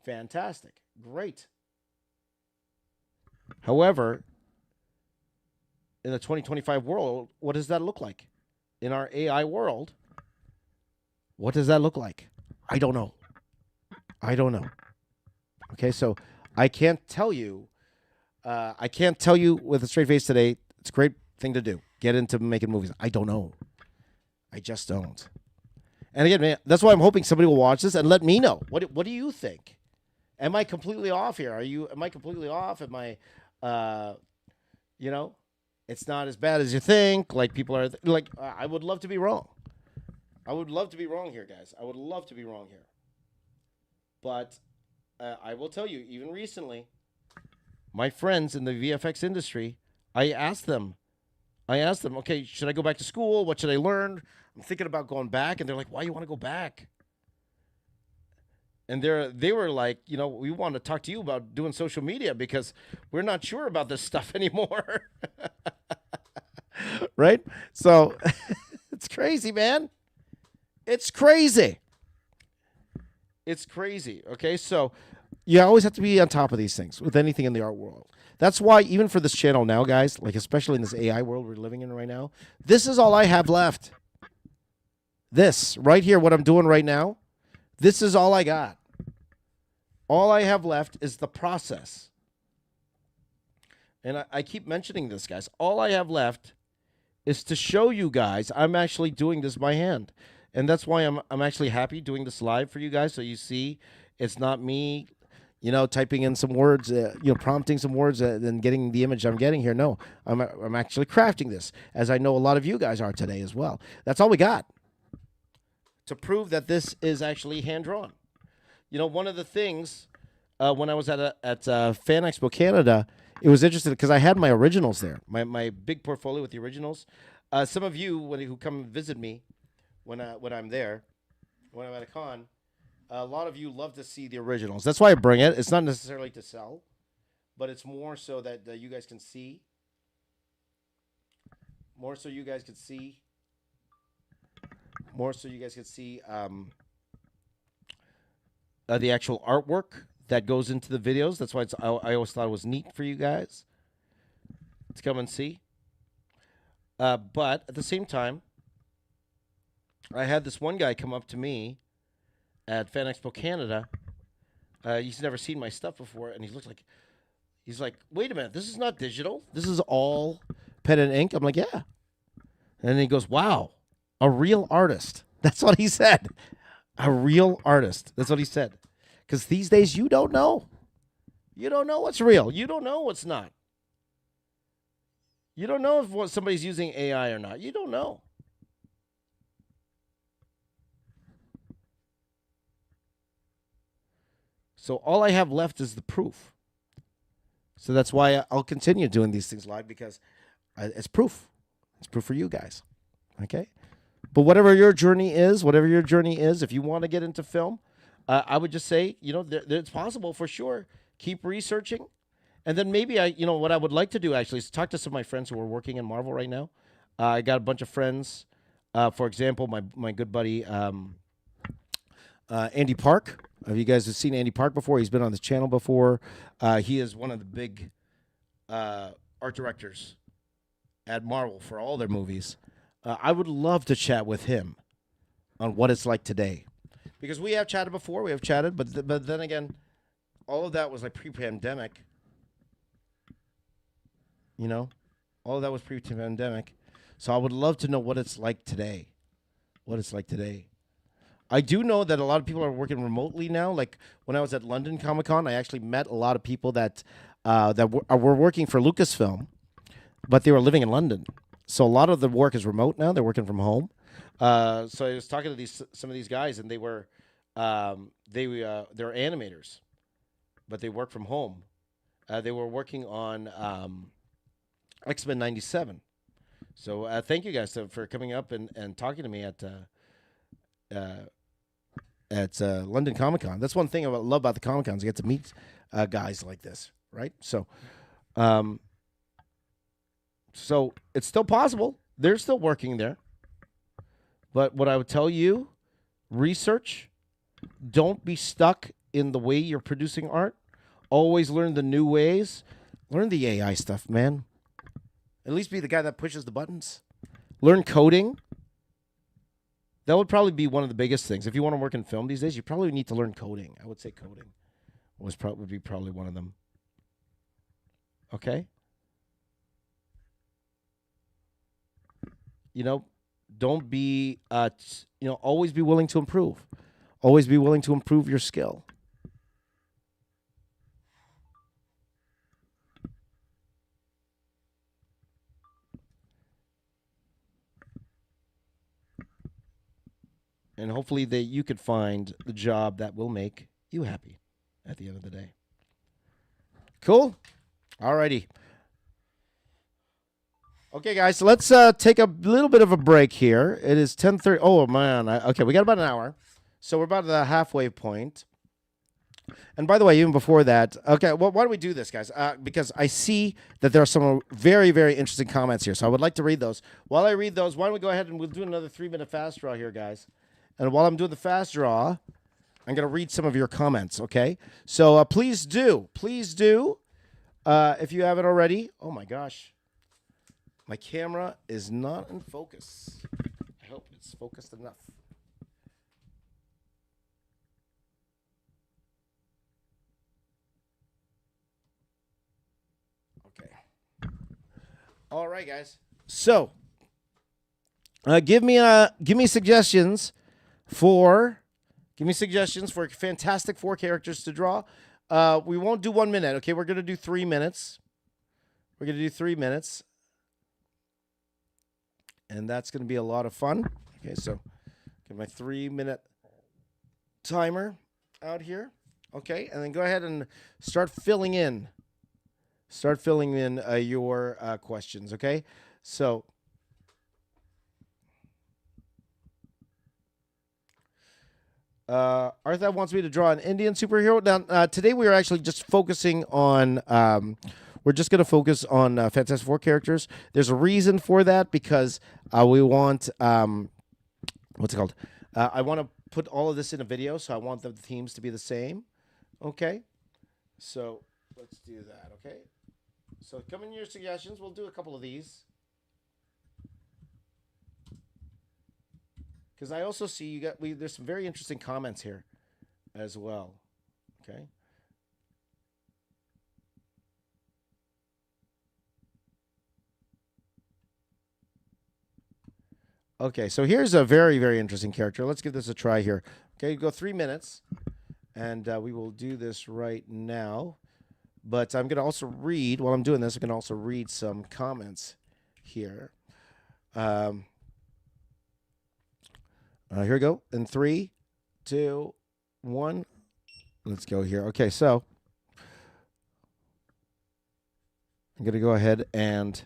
Fantastic. Great. However, in the 2025 world, what does that look like? In our AI world, what does that look like? I don't know. I don't know. Okay, so I can't tell you. I can't tell you with a straight face today. It's a great thing to do. Get into making movies. I don't know. I just don't. And again, man, that's why I'm hoping somebody will watch this and let me know. What do you think? Am I completely off here? Am I completely off? Am I, you know, it's not as bad as you think. Like people are like, I would love to be wrong. I would love to be wrong here, guys. I would love to be wrong here. But I will tell you, even recently, my friends in the VFX industry, I asked them, okay, should I go back to school? What should I learn? I'm thinking about going back. And they're like, why do you want to go back? And they were like, we want to talk to you about doing social media because we're not sure about this stuff anymore. Right? So it's crazy, man. It's crazy. It's crazy. Okay, so you always have to be on top of these things with anything in the art world. That's why even for this channel now, guys, like especially in this AI world we're living in right now, this is all I have left. This right here, what I'm doing right now, this is all I got. All I have left is the process. And I keep mentioning this, guys. All I have left is to show you guys I'm actually doing this by hand. And that's why I'm actually happy doing this live for you guys. So you see, it's not me, typing in some words, prompting some words and getting the image I'm getting here. No, I'm actually crafting this, as I know a lot of you guys are today as well. That's all we got to prove that this is actually hand-drawn. One of the things when I was at Fan Expo Canada, it was interesting because I had my originals there, my big portfolio with the originals. Some of you who come visit me when I'm there, when I'm at a con, a lot of you love to see the originals. That's why I bring it. It's not necessarily to sell, but it's more so that you guys can see. More so you guys can see the actual artwork that goes into the videos. That's why I always thought it was neat for you guys to come and see. But at the same time, I had this one guy come up to me at Fan Expo Canada. He's never seen my stuff before, and he's like, wait a minute, this is not digital. This is all pen and ink. I'm like, yeah. And then he goes, wow, a real artist. That's what he said. A real artist. That's what he said. Because these days, you don't know. You don't know what's real. You don't know what's not. You don't know if somebody's using AI or not. You don't know. So all I have left is the proof. So that's why I'll continue doing these things live, because it's proof. It's proof for you guys. Okay? But whatever your journey is, if you want to get into film, I would just say, it's possible for sure. Keep researching. And then maybe what I would like to do actually is talk to some of my friends who are working in Marvel right now. I got a bunch of friends. For example, my good buddy, Andy Park. Have you guys have seen Andy Park before? He's been on this channel before. He is one of the big art directors at Marvel for all their movies. I would love to chat with him on what it's like today, because we have chatted before. But then again, all of that was like pre-pandemic. All of that was pre-pandemic. So I would love to know what it's like today. I do know that a lot of people are working remotely now. Like when I was at London Comic Con, I actually met a lot of people that were working for Lucasfilm, but they were living in London. So a lot of the work is remote now. They're working from home. So I was talking to some of these guys, and they were they're animators, but they work from home. They were working on X-Men '97. So thank you guys for coming up and talking to me at London Comic Con. That's one thing I love about the Comic Cons. You get to meet guys like this, right? So, so it's still possible. They're still working there. But what I would tell you, research. Don't be stuck in the way you're producing art. Always learn the new ways. Learn the AI stuff, man. At least be the guy that pushes the buttons. Learn coding. That would probably be one of the biggest things. If you want to work in film these days, you probably need to learn coding. I would say coding would be probably one of them. Okay? Don't be, always be willing to improve. Always be willing to improve your skill. And hopefully that you could find the job that will make you happy at the end of the day. Cool? Alrighty. Okay, guys, so let's take a little bit of a break here. It is 10:30. Oh, man. Okay, we got about an hour. So we're about at the halfway point. And by the way, even before that, okay, well, why don't we do this, guys? Because I see that there are some very, very interesting comments here. So I would like to read those. While I read those, why don't we go ahead and we'll do another 3-minute fast draw here, guys. And while I'm doing the fast draw, I'm going to read some of your comments, okay? So please do, if you haven't already. Oh, my gosh. My camera is not in focus. I hope it's focused enough. Okay. All right, guys. So, give me suggestions for Fantastic Four characters to draw. We won't do 1 minute, okay? We're going to do 3 minutes. We're going to do 3 minutes. And that's going to be a lot of fun. Okay, so get my 3-minute timer out here. Okay, and then go ahead and start filling in. Your questions, okay? So Arthur wants me to draw an Indian superhero. Now, today we are actually just focusing on, we're just going to focus on Fantastic Four characters. There's a reason for that because we want, what's it called? I want to put all of this in a video, so I want the themes to be the same. Okay? So let's do that, okay? So come in your suggestions. We'll do a couple of these. Because I also see there's some very interesting comments here as well. Okay. Okay, so here's a very, very interesting character. Let's give this a try here. Okay, go 3 minutes, and we will do this right now. But I'm going to also read, while I'm doing this, I'm going to also read some comments here. Here we go. In 3, 2, 1. Let's go here. Okay, so I'm going to go ahead and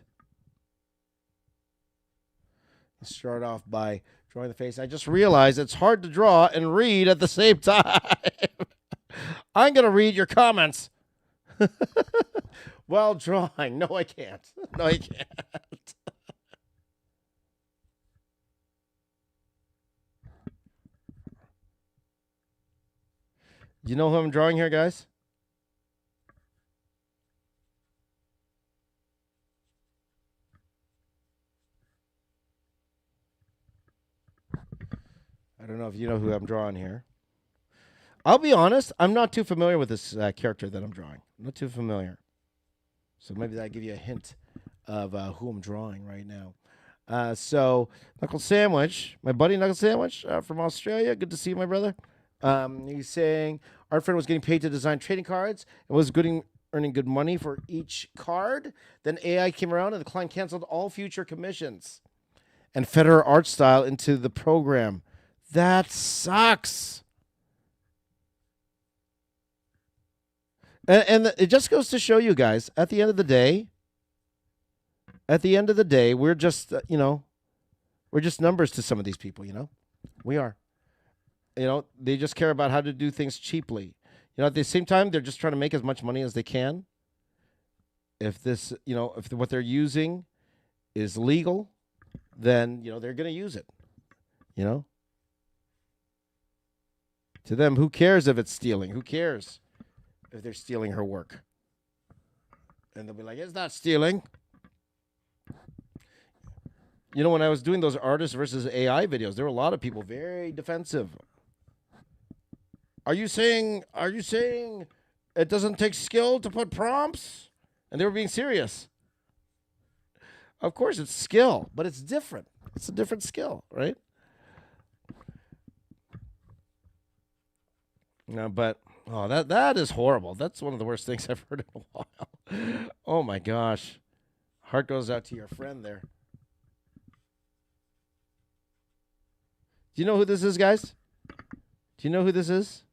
start off by drawing the face. I just realized it's hard to draw and read at the same time. I'm going to read your comments while drawing. No, I can't. No, I can't. You know who I'm drawing here, guys? I don't know if you know who I'm drawing here. I'll be honest, I'm not too familiar with this character that I'm drawing. I'm not too familiar. So maybe that'll give you a hint of who I'm drawing right now. So, Knuckle Sandwich, my buddy Knuckle Sandwich from Australia. Good to see you, my brother. He's saying our friend was getting paid to design trading cards and was earning good money for each card. Then AI came around and the client canceled all future commissions and fed her art style into the program. That sucks. And it just goes to show you guys, at the end of the day, we're just, we're just numbers to some of these people, We are. They just care about how to do things cheaply. At the same time, they're just trying to make as much money as they can. If this, if what they're using is legal, then, they're going to use it, To them, who cares if it's stealing? Who cares if they're stealing her work? And they'll be like, it's not stealing. You know, when I was doing those artists versus AI videos, there were a lot of people very defensive. Are you saying it doesn't take skill to put prompts? And they were being serious. Of course it's skill, but it's different. It's a different skill, right? No, but that is horrible. That's one of the worst things I've heard in a while. Oh my gosh. Heart goes out to your friend there. Do you know who this is, guys? Do you know who this is?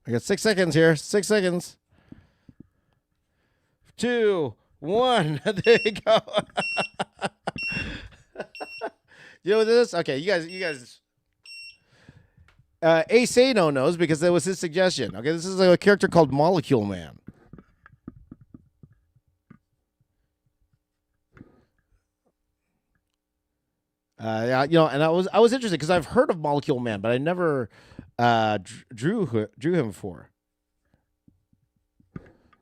I got 6 seconds here. 6 seconds. 2, 1. There you go. You know what this is? Okay, you guys. Asano knows because that was his suggestion. Okay, this is a character called Molecule Man. Yeah, you know, and I was interested because I've heard of Molecule Man, but I never drew him before.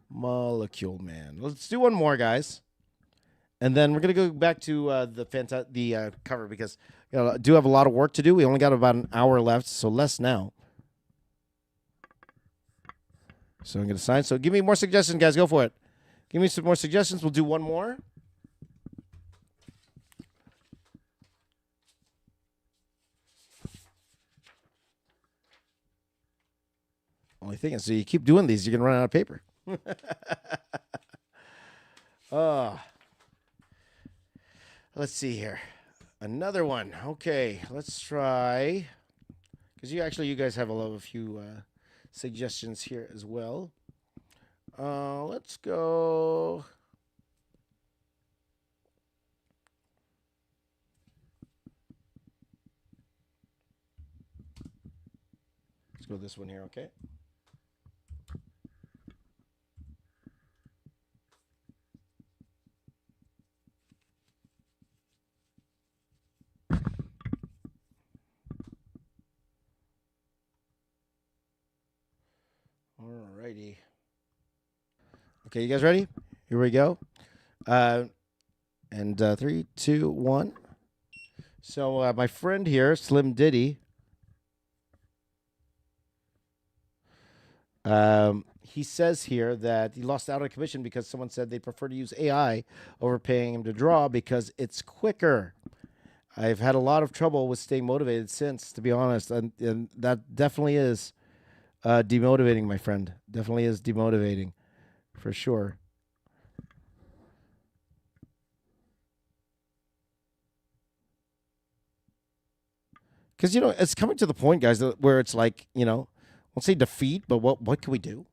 Molecule Man. Let's do one more, guys, and then we're gonna go back to the cover because I do have a lot of work to do. We only got about an hour left, so less now. So I'm gonna sign. So give me more suggestions, guys. Go for it. Give me some more suggestions. We'll do one more. Only thing is, so you keep doing these, you're gonna run out of paper. Let's see here. Another one. Okay, let's try. Because you guys have a few suggestions here as well. Let's go. Let's go this one here, okay? Alrighty. Okay, you guys ready? Here we go. And 3, 2, 1. So my friend here, Slim Diddy, he says here that he lost out on a commission because someone said they prefer to use AI over paying him to draw because it's quicker. I've had a lot of trouble with staying motivated since, to be honest, and that definitely is demotivating, my friend. Definitely is demotivating, for sure. Because, you know, it's coming to the point, guys, where it's like, you know, won't say defeat, but what can we do?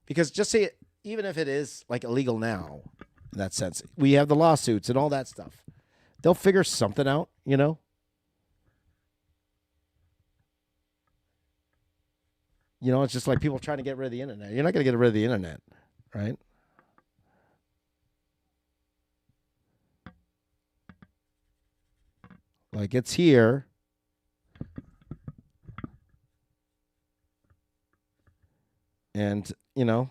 Because just say it, even if it is like illegal now, in that sense, we have the lawsuits and all that stuff. They'll figure something out, you know? You know, it's just like people trying to get rid of the internet. You're not going to get rid of the internet, right? Like, it's here. And, you know,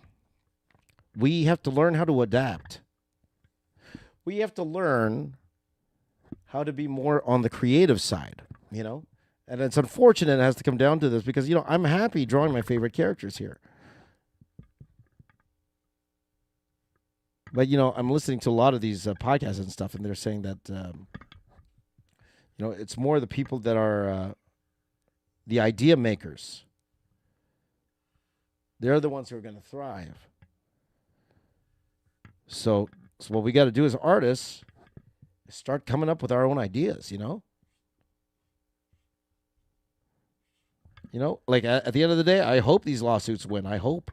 we have to learn how to adapt. We have to learn how to be more on the creative side, you know? And it's unfortunate it has to come down to this because, you know, I'm happy drawing my favorite characters here. But, you know, I'm listening to a lot of these podcasts and stuff, and they're saying that, you know, it's more the people that are the idea makers. They're the ones who are going to thrive. So what we got to do as artists is start coming up with our own ideas, you know? You know, like at the end of the day, I hope these lawsuits win. I hope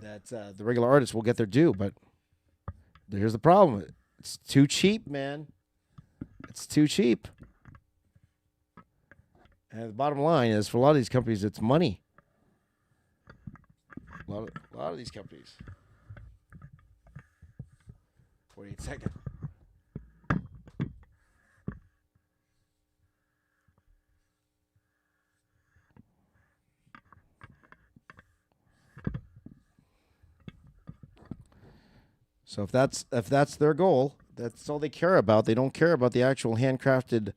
that the regular artists will get their due. But here's the problem. It's too cheap, man. It's too cheap. And the bottom line is, for a lot of these companies, it's money. A lot of these companies. 48 seconds. So if that's their goal, that's all they care about. They don't care about the actual handcrafted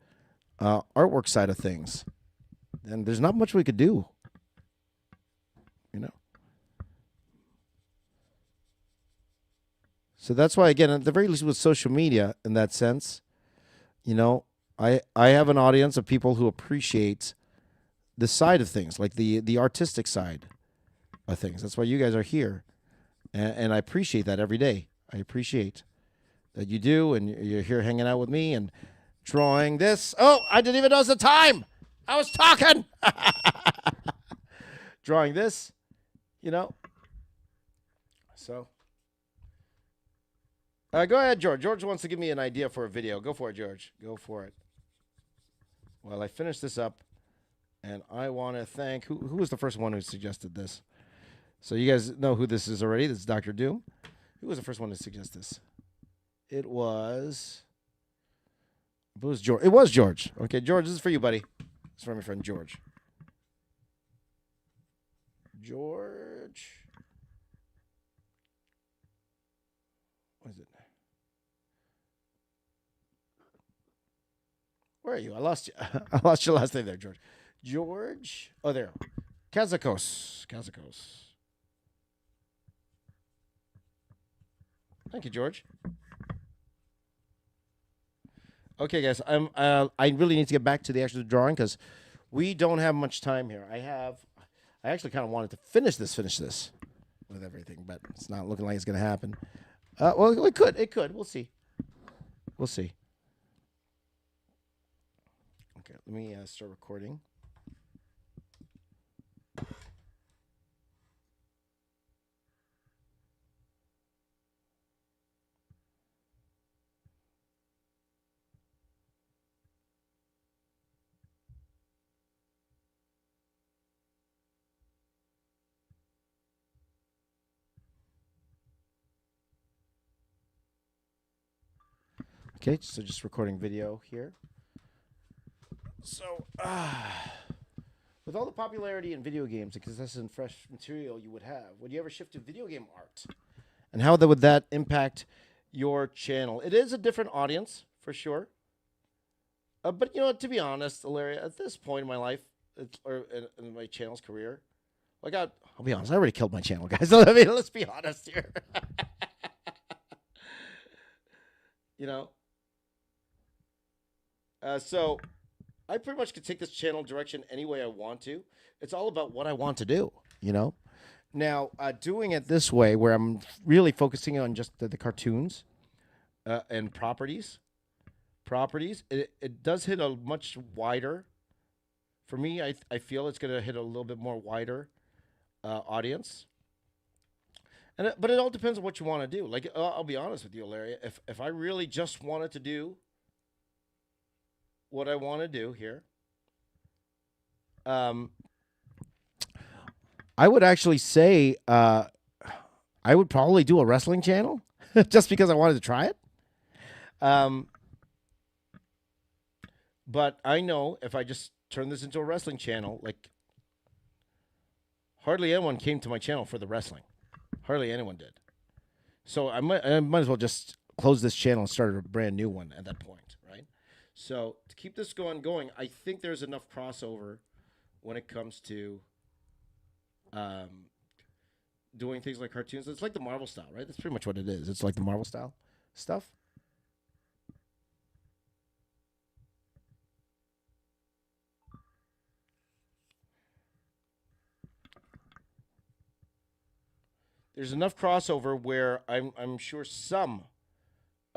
artwork side of things. Then there's not much we could do. You know. So that's why, again, at the very least with social media, in that sense, you know, I have an audience of people who appreciate the side of things, like the artistic side of things. That's why you guys are here, and I appreciate that every day. I appreciate that you do, and you're here hanging out with me and drawing this. Oh, I didn't even notice the time. I was talking. Drawing this, you know. So, go ahead, George. George wants to give me an idea for a video. Go for it, George. Go for it. Well, I finished this up, and I want to thank who was the first one who suggested this. So you guys know who this is already. This is Dr. Doom. Who was the first one to suggest this? It was George. It was George. Okay, George, this is for you, buddy. It's for my friend George. George. What is it? Where are you? I lost you. I lost your last name there, George. George. Oh, there. Kazakos. Thank you, George. Okay, guys, I really need to get back to the actual drawing because we don't have much time here. I actually kind of wanted to finish this with everything, but it's not looking like it's going to happen. Well, it could. We'll see. Okay, let me start recording. Okay, so just recording video here. So, with all the popularity in video games, because this isn't fresh material you would you ever shift to video game art? And how would that impact your channel? It is a different audience, for sure. But, you know, to be honest, Ilaria, at this point in my life, or in my channel's career, I'll be honest, I already killed my channel, guys. I mean, let's be honest here. You know? So I pretty much could take this channel direction any way I want to. It's all about what I want to do, you know? Now, doing it this way, where I'm really focusing on just the cartoons and properties, it does hit a much wider, for me, I feel it's going to hit a little bit more wider audience. But it all depends on what you want to do. Like, I'll be honest with you, Larry. If I really just wanted to do what I want to do here, I would actually say I would probably do a wrestling channel just because I wanted to try it. But I know if I just turn this into a wrestling channel, like hardly anyone came to my channel for the wrestling. Hardly anyone did. So I might as well just close this channel and start a brand new one at that point, right? So to keep this going, I think there's enough crossover when it comes to doing things like cartoons. It's like the Marvel style, right? That's pretty much what it is. It's like the Marvel style stuff. There's enough crossover where I'm sure some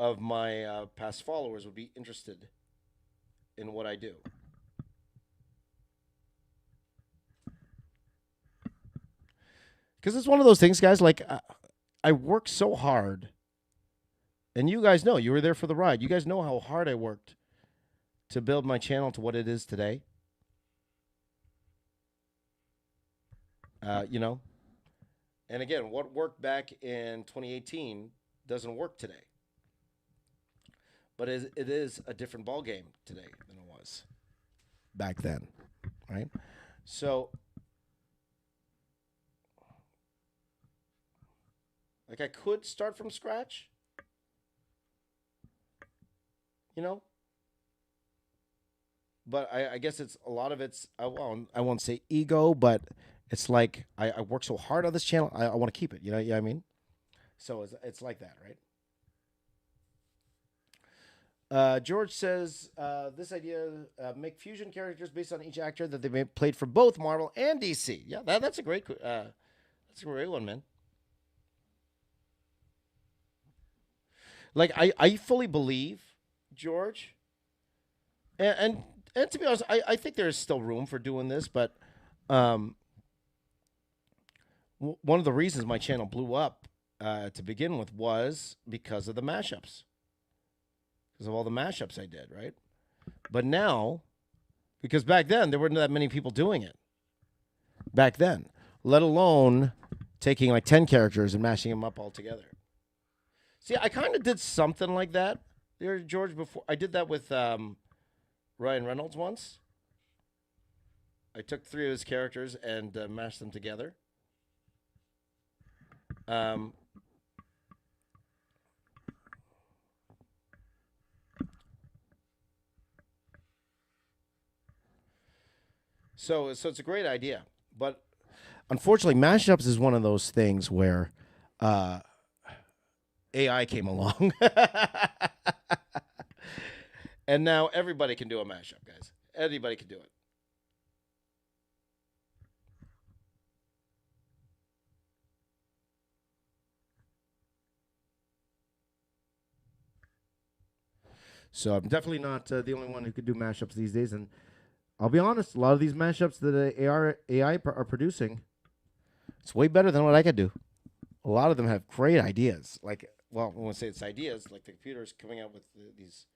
of my past followers would be interested in what I do. Because it's one of those things, guys, like I work so hard. And you guys know, you were there for the ride. You guys know how hard I worked to build my channel to what it is today. You know, and again, what worked back in 2018 doesn't work today. But it is a different ball game today than it was back then, right? So, like, I could start from scratch, you know, but I guess it's a lot of it's I won't say ego, but it's like I work so hard on this channel, I want to keep it, you know, yeah, I mean, so it's like that, right? George says this idea make fusion characters based on each actor that they played for both Marvel and DC. Yeah, that's a that's a great one, man. Like I fully believe George, and and to be honest, I think there's still room for doing this, but um, one of the reasons my channel blew up to begin with was because of the mashups, because of all the mashups I did, right? But now, because back then there weren't that many people doing it. Back then, let alone taking like 10 characters and mashing them up all together. See, I kind of did something like that there, George. Before I did that with Ryan Reynolds once. I took 3 of his characters and mashed them together. Um, so it's a great idea, but unfortunately, mashups is one of those things where uh, AI came along, and now everybody can do a mashup, guys. Anybody can do it. So I'm definitely not the only one who could do mashups these days. And I'll be honest, a lot of these mashups that AI are producing, it's way better than what I could do. A lot of them have great ideas. Like, well, I won't say it's ideas. Like the computer's coming out with these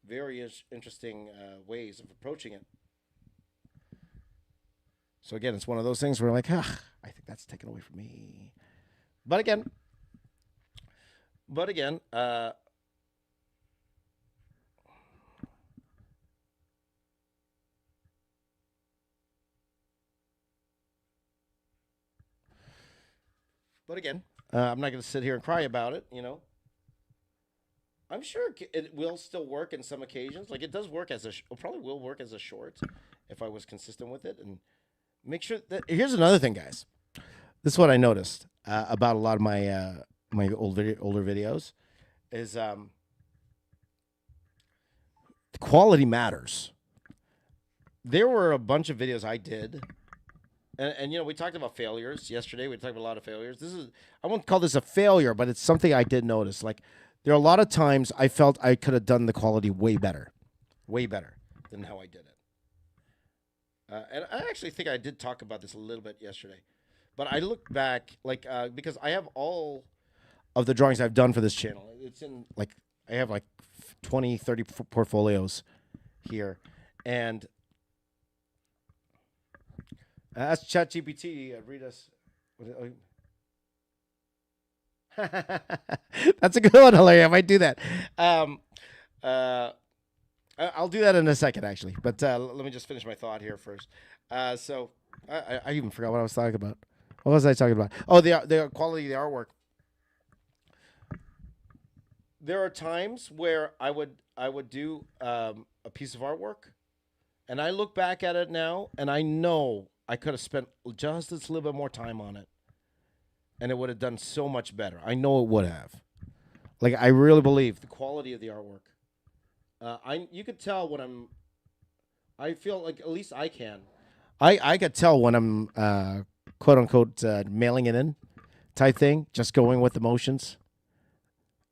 very interesting ways of approaching it. So again, it's one of those things where like, ah, I think that's taken away from me. But again, but again, I'm not going to sit here and cry about it. You know, I'm sure it will still work in some occasions. Like it does work as it probably will work as a short if I was consistent with it and make sure that. Here's another thing, guys. This is what I noticed about a lot of my my older videos is the quality matters. There were a bunch of videos I did. And you know, we talked about failures yesterday. We talked about a lot of failures. This is I won't call this a failure, but it's something I did notice. Like there are a lot of times I felt I could have done the quality way better than how I did it. And I actually think I did talk about this a little bit yesterday. But I look back, like, because I have all of the drawings I've done for this channel. It's in, like, I have, like, 20, 30 portfolios here. And ask ChatGPT, read us. That's a good one, Larry. I might do that. I'll do that in a second, actually. But let me just finish my thought here first. So I even forgot what I was talking about. What was I talking about? Oh, the quality of the artwork. There are times where I would do a piece of artwork, and I look back at it now, and I know I could have spent just a little bit more time on it, and it would have done so much better. I know it would have. Like I really believe the quality of the artwork. You could tell when I feel like at least I can. I could tell when I'm quote unquote mailing it in type thing, just going with emotions.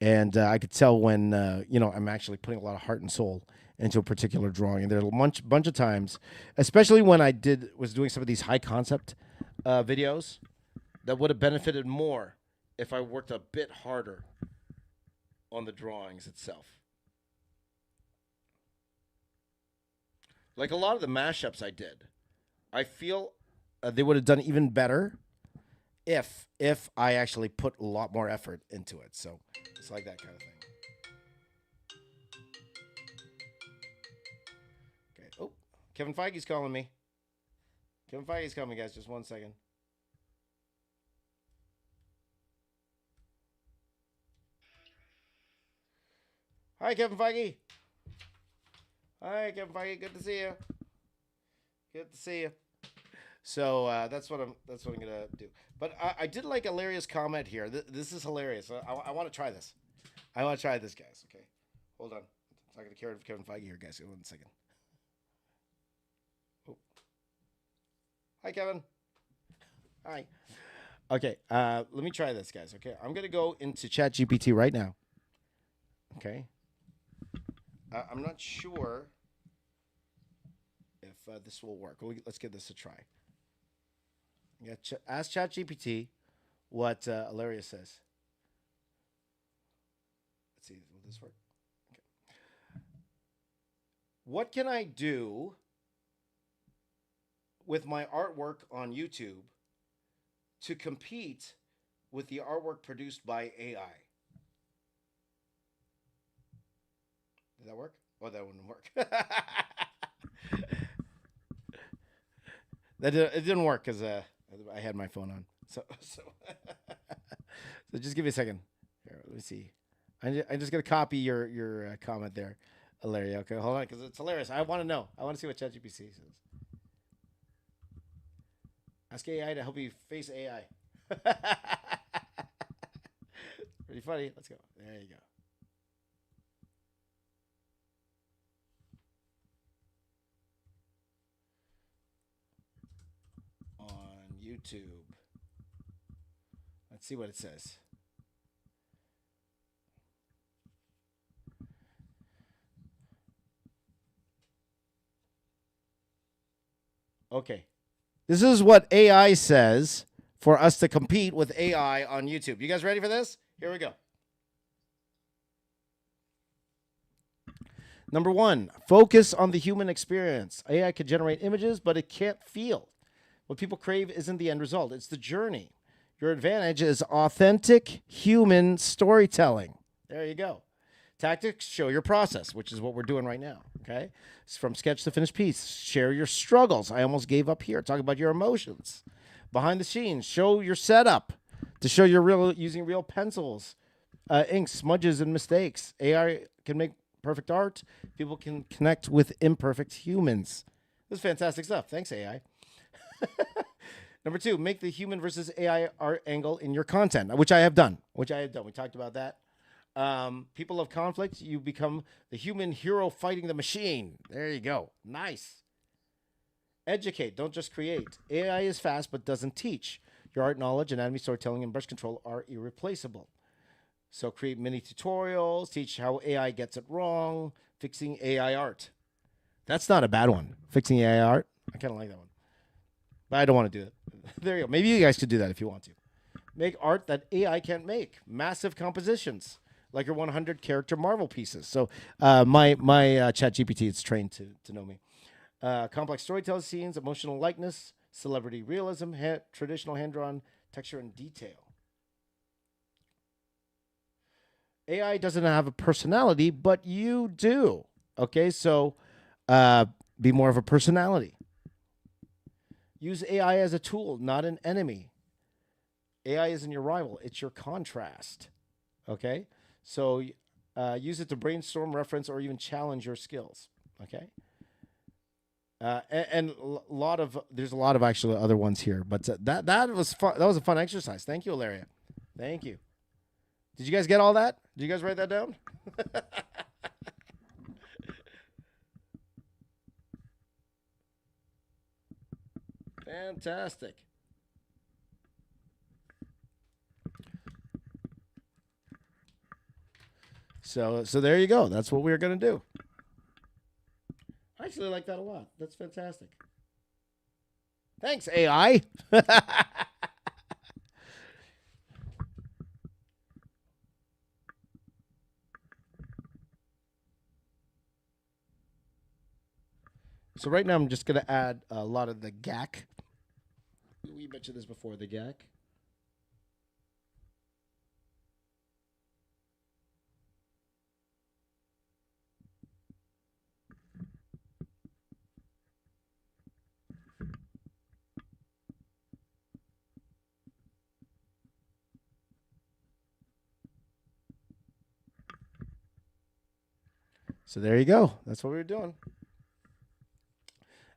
And I could tell when you know I'm actually putting a lot of heart and soul into a particular drawing. And there are a bunch of times, especially when I was doing some of these high concept videos, that would have benefited more if I worked a bit harder on the drawings itself. Like a lot of the mashups I did, I feel they would have done even better if I actually put a lot more effort into it. So it's like that kind of thing. Okay. Oh, Kevin Feige's calling me. Kevin Feige's calling me, guys. Just 1 second. Hi, Kevin Feige. Hi, Kevin Feige. Good to see you. Good to see you. So that's what I'm gonna do. But I did like Ilaria's comment here. This is hilarious. I want to try this. I want to try this, guys. Okay, hold on. I'm not gonna care of Kevin Feige here, guys. 1 second. Oh. Hi, Kevin. Hi. Okay. Let me try this, guys. Okay, I'm gonna go into ChatGPT right now. Okay. I'm not sure if this will work. Let's give this a try. Yeah, ask ChatGPT what Ilaria says. Let's see, will this work? Okay. What can I do with my artwork on YouTube to compete with the artwork produced by AI? Did that work? Oh, that wouldn't work. It didn't work because I had my phone on. So just give me a second. Here, let me see. I'm just gonna copy your comment there, Ilaria. Okay, hold on, because it's hilarious. I want to know. I want to see what ChatGPT says. Ask AI to help you face AI. Pretty funny. Let's go. There you go. YouTube. Let's see what it says. Okay. This is what AI says for us to compete with AI on YouTube. You guys ready for this? Here we go. Number 1, focus on the human experience. AI can generate images, but it can't feel. What people crave isn't the end result. It's the journey. Your advantage is authentic human storytelling. There you go. Tactics, show your process, which is what we're doing right now. Okay. It's from sketch to finished piece. Share your struggles. I almost gave up here. Talk about your emotions. Behind the scenes, show your setup to show you're using real pencils, ink, smudges, and mistakes. AI can make perfect art. People can connect with imperfect humans. This is fantastic stuff. Thanks, AI. Number 2, make the human versus AI art angle in your content, which I have done. We talked about that. People of conflict, you become the human hero fighting the machine. There you go. Nice. Educate, don't just create. AI is fast but doesn't teach. Your art knowledge, anatomy, storytelling, and brush control are irreplaceable. So create mini tutorials, teach how AI gets it wrong, fixing AI art. That's not a bad one. Fixing AI art. I kind of like that one. But I don't want to do it. There you go. Maybe you guys could do that if you want to. Make art that AI can't make. Massive compositions, like your 100 character Marvel pieces. So my ChatGPT is trained to know me. Complex storytelling scenes, emotional likeness, celebrity realism, traditional hand-drawn texture and detail. AI doesn't have a personality, but you do. Okay, so be more of a personality. Use AI as a tool, not an enemy. AI isn't your rival. It's your contrast. Okay? So use it to brainstorm, reference, or even challenge your skills. Okay? And there's a lot of actually other ones here, but that was fun. That was a fun exercise. Thank you, Ilaria. Thank you. Did you guys get all that? Did you guys write that down? Fantastic. So there you go. That's what we're going to do. I actually like that a lot. That's fantastic. Thanks, AI. So right now I'm just going to add a lot of the GAC mentioned this before, the GAC. So there you go. That's what we were doing.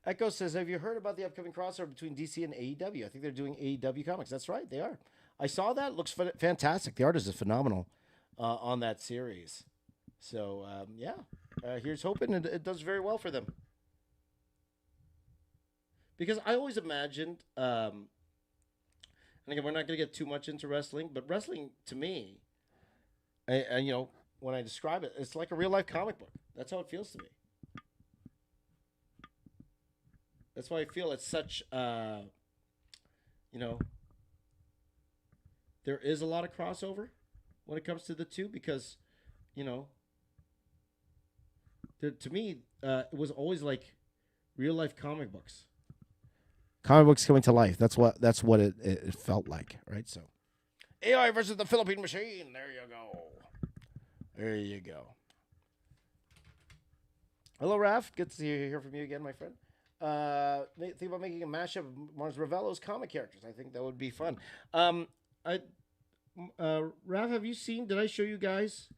Echo says, have you heard about the upcoming crossover between DC and AEW? I think they're doing AEW comics. That's right, they are. I saw that. Looks fantastic. The artist is phenomenal on that series. So, yeah, here's hoping it does very well for them. Because I always imagined, and again, we're not going to get too much into wrestling, but wrestling, to me, and you know, when I describe it, it's like a real-life comic book. That's how it feels to me. That's why I feel it's such, you know, there is a lot of crossover when it comes to the two because, you know, to me, it was always like real life comic books. Comic books coming to life. That's what it felt like, right? So, AI versus the Philippine machine. There you go. There you go. Hello, Raph. Good to hear from you again, my friend. Think about making a mashup of Mars Ravello's comic characters. I think that would be fun. Raph, have you seen? Did I show you guys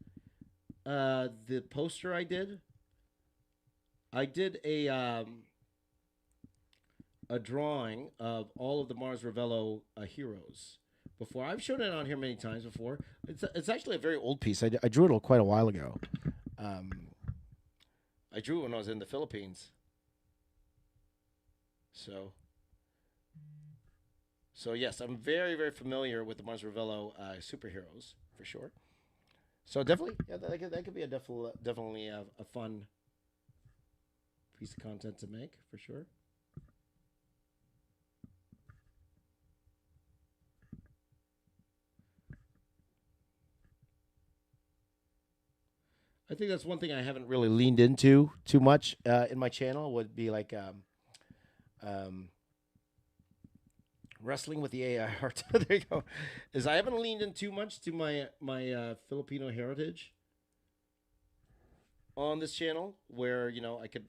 the poster I did? I did a drawing of all of the Mars Ravello heroes before. I've shown it on here many times before. It's actually a very old piece. I drew it quite a while ago. I drew it when I was in the Philippines. So yes, I'm very, very familiar with the Mars Ravello superheroes for sure. So definitely, yeah, that could be definitely a fun piece of content to make for sure. I think that's one thing I haven't really leaned into too much in my channel would be like wrestling with the AI art. There you go. Is I haven't leaned in too much to my Filipino heritage on this channel, where you know I could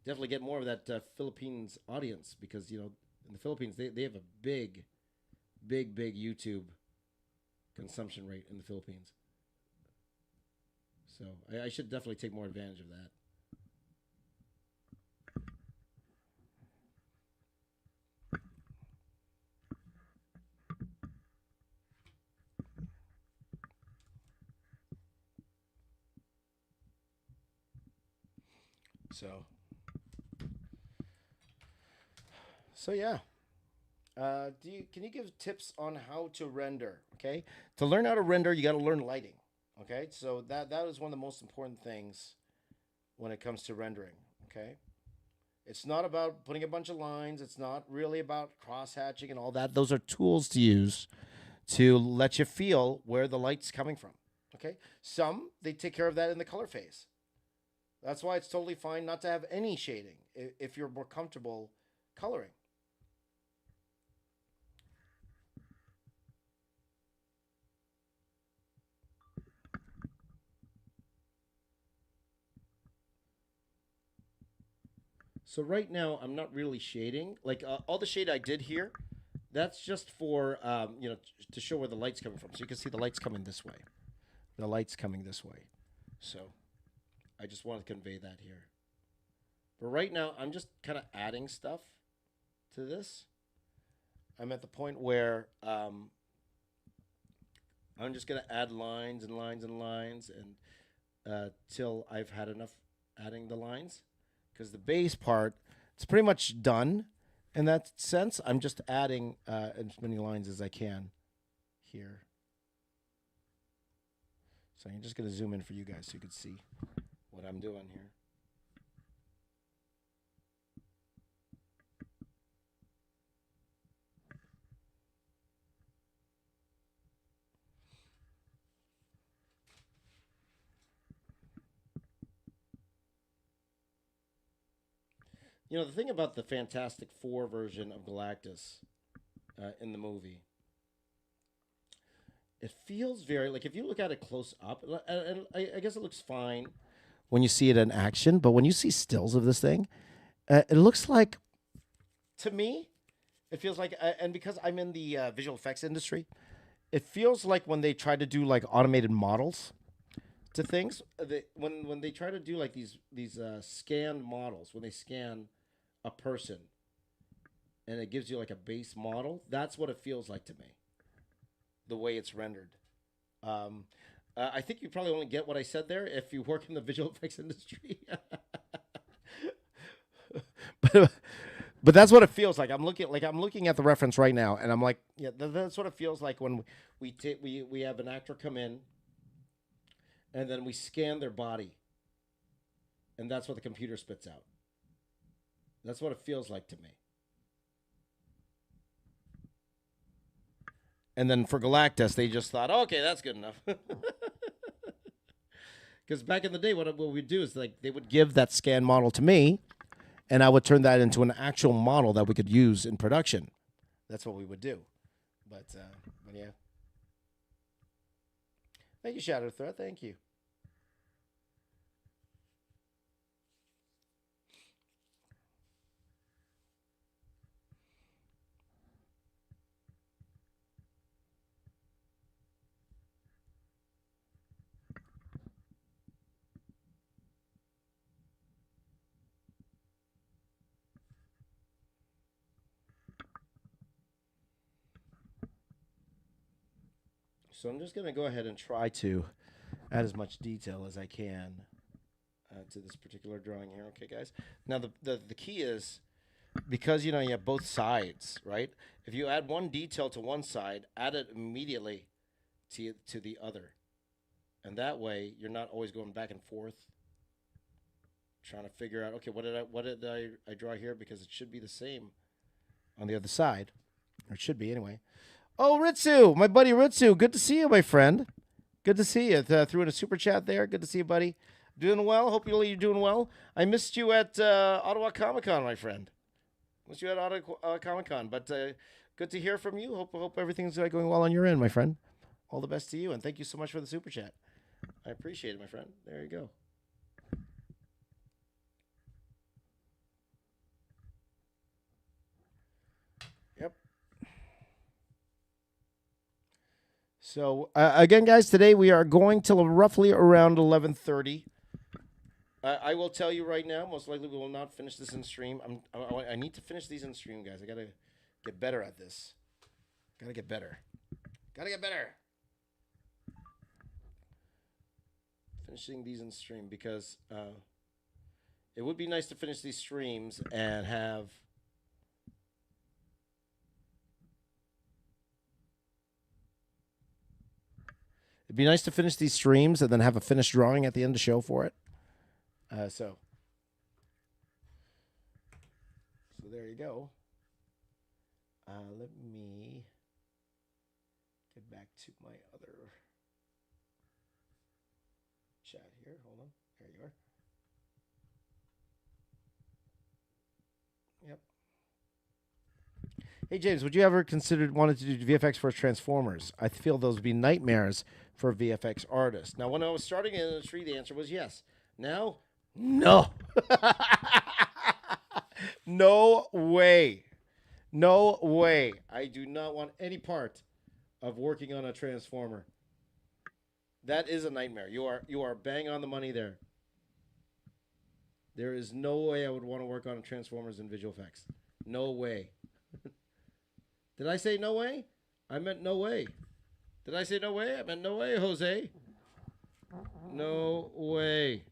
definitely get more of that Philippines audience because in the Philippines they have a big YouTube consumption rate in the Philippines. So I should definitely take more advantage of that. So yeah. Can you give tips on how to render? Okay, to learn how to render, you got to learn lighting. Okay, so that is one of the most important things when it comes to rendering. Okay, it's not about putting a bunch of lines. It's not really about cross hatching and all that. Those are tools to use to let you feel where the light's coming from. Okay, they take care of that in the color phase. That's why it's totally fine not to have any shading if you're more comfortable coloring. So right now I'm not really shading. Like all the shade I did here, that's just for to show where the light's coming from. So you can see the light's coming this way. The light's coming this way. So I just want to convey that here. But right now I'm just kind of adding stuff to this. I'm at the point where I'm just gonna add lines and lines and lines and till I've had enough adding the lines. Because the base part, it's pretty much done in that sense. I'm just adding as many lines as I can here. So I'm just going to zoom in for you guys so you can see what I'm doing here. You know, the thing about the Fantastic Four version of Galactus in the movie, it feels very like if you look at it close up, and I guess it looks fine when you see it in action, but when you see stills of this thing, it looks like, to me, it feels like, and because I'm in the visual effects industry, it feels like when they try to do like automated models to things, when they try to do like these scanned models, when they scan a person, and it gives you like a base model, that's what it feels like to me. The way it's rendered. I think you probably only get what I said there if you work in the visual effects industry. but that's what it feels like. I'm looking at the reference right now, and I'm like, yeah, that's what it feels like when we have an actor come in, and then we scan their body, and that's what the computer spits out. That's what it feels like to me. And then for Galactus, they just thought, oh, okay, that's good enough. Because back in the day, what we'd do is like they would give that scan model to me, and I would turn that into an actual model that we could use in production. That's what we would do. But yeah. Thank you, Shadow Threat. Thank you. So I'm just going to go ahead and try to add as much detail as I can to this particular drawing here. Okay, guys. Now, the key is, because, you know, you have both sides, right? If you add one detail to one side, add it immediately to the other. And that way, you're not always going back and forth trying to figure out, okay, what did I draw here? Because it should be the same on the other side. Or it should be anyway. Oh, Ritsu, my buddy Ritsu. Good to see you, my friend. Good to see you. Threw in a super chat there. Good to see you, buddy. Doing well. Hope you're doing well. I missed you at Ottawa Comic Con, my friend. Missed you at Ottawa Comic Con. But good to hear from you. Hope everything's going well on your end, my friend. All the best to you, and thank you so much for the super chat. I appreciate it, my friend. There you go. Yep. So, again, guys, today we are going till roughly around 11:30. I will tell you right now, most likely we will not finish this in stream. I need to finish these in stream, guys. I got to get better at this. Got to get better. Got to get better. Finishing these in stream, because it would be nice to finish these streams and have... It'd be nice to finish these streams and then have a finished drawing at the end of the show for it. So there you go. Let me get back to my other chat here. Hold on. There you are. Yep. Hey, James, would you ever wanted to do VFX for Transformers? I feel those would be nightmares for a VFX artist. Now, when I was starting in the industry, the answer was yes. Now, no. No way. No way. I do not want any part of working on a Transformer. That is a nightmare. You are bang on the money there. There is no way I would want to work on Transformers in visual effects. No way. Did I say no way? I meant no way. Did I say no way? I meant no way, Jose. No way.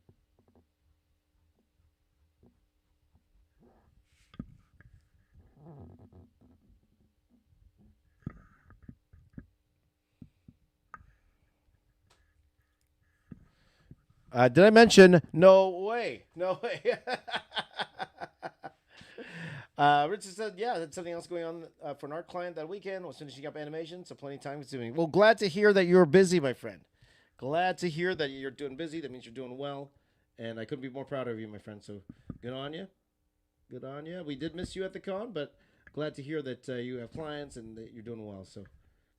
Did I mention no way? No way. Richard said, yeah, that's something else going on for an art client that weekend. Was finishing up animation, so plenty of time consuming. Well, glad to hear that you're busy, my friend. Glad to hear that you're doing busy. That means you're doing well. And I couldn't be more proud of you, my friend. So good on you. Good on you. We did miss you at the con, but glad to hear that you have clients and that you're doing well. So,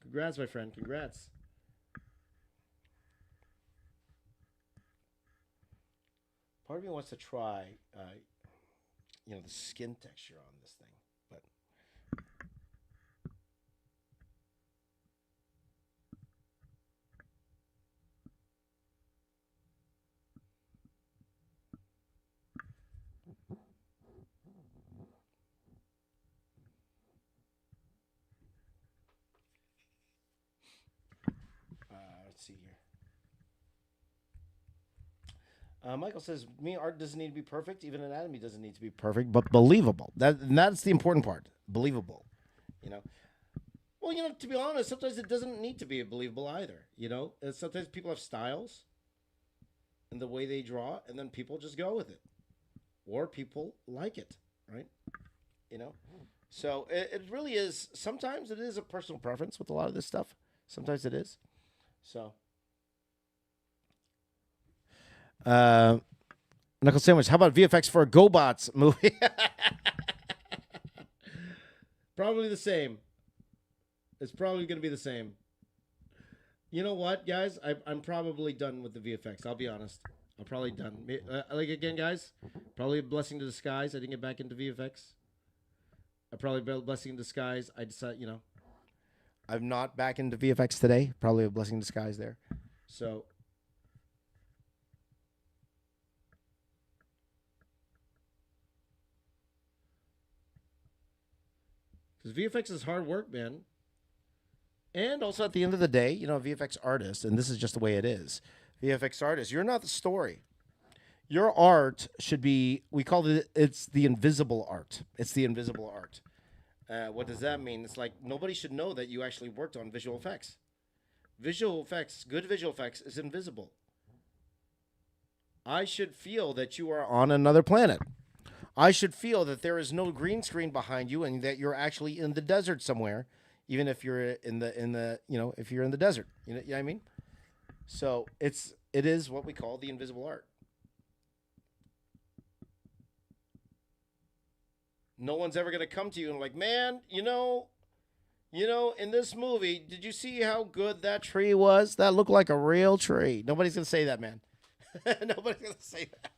congrats, my friend. Congrats. Part of me wants to try, the skin texture on this thing, but let's see here. Michael says, "Me, art doesn't need to be perfect. Even anatomy doesn't need to be perfect, but believable. That's the important part. Believable. You know. Well, to be honest, sometimes it doesn't need to be believable either. Sometimes people have styles and the way they draw, and then people just go with it, or people like it, right? So it really is. Sometimes it is a personal preference with a lot of this stuff. Sometimes it is. So. Knuckle Sandwich, how about VFX for a GoBots movie? Probably the same. It's probably going to be the same. You know what, guys? I'm probably done with the VFX. I'll be honest. I'm probably done. Again, guys, probably a blessing to disguise. I didn't get back into VFX. Probably a blessing in disguise. I decided, I'm not back into VFX today. Probably a blessing in disguise there. So... because VFX is hard work, man. And also at the end of the day, VFX artist, and this is just the way it is. VFX artist, you're not the story. Your art should be, we call it's the invisible art. It's the invisible art. What does that mean? It's like nobody should know that you actually worked on visual effects. Visual effects, good visual effects is invisible. I should feel that you are on another planet. I should feel that there is no green screen behind you and that you're actually in the desert somewhere, even if you're in the if you're in the desert. You know what I mean? So it is what we call the invisible art. No one's ever going to come to you and like, man, in this movie, did you see how good that tree was? That looked like a real tree. Nobody's going to say that, man. Nobody's going to say that.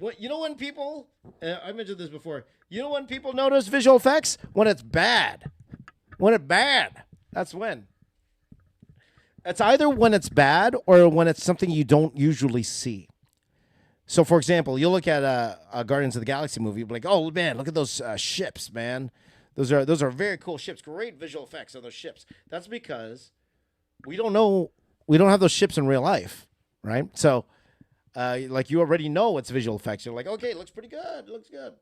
When people, I mentioned this before, when people notice visual effects? When it's bad. When it's bad. That's when. It's either when it's bad or when it's something you don't usually see. So, for example, you'll look at a Guardians of the Galaxy movie, you'll be like, oh, man, look at those ships, man. Those are very cool ships. Great visual effects on those ships. That's because we don't have those ships in real life, right? So... you already know it's visual effects. You're like, okay, it looks pretty good. It looks good.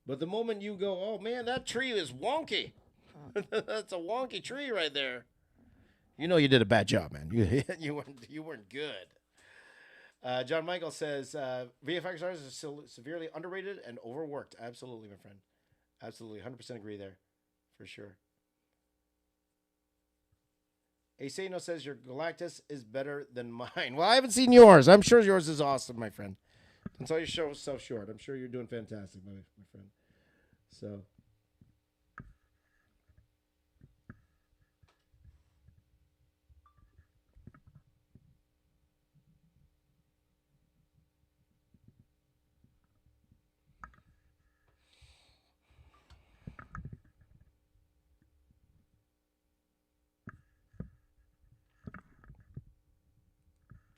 But the moment you go, oh man, that tree is wonky. That's a wonky tree right there. You did a bad job, man. You weren't good. John Michael says VFX artists are still severely underrated and overworked. Absolutely, my friend. Absolutely, 100% agree there, for sure. Aseno says your Galactus is better than mine. Well, I haven't seen yours. I'm sure yours is awesome, my friend. Don't sell yourself short. I'm sure you're doing fantastic, my friend. So.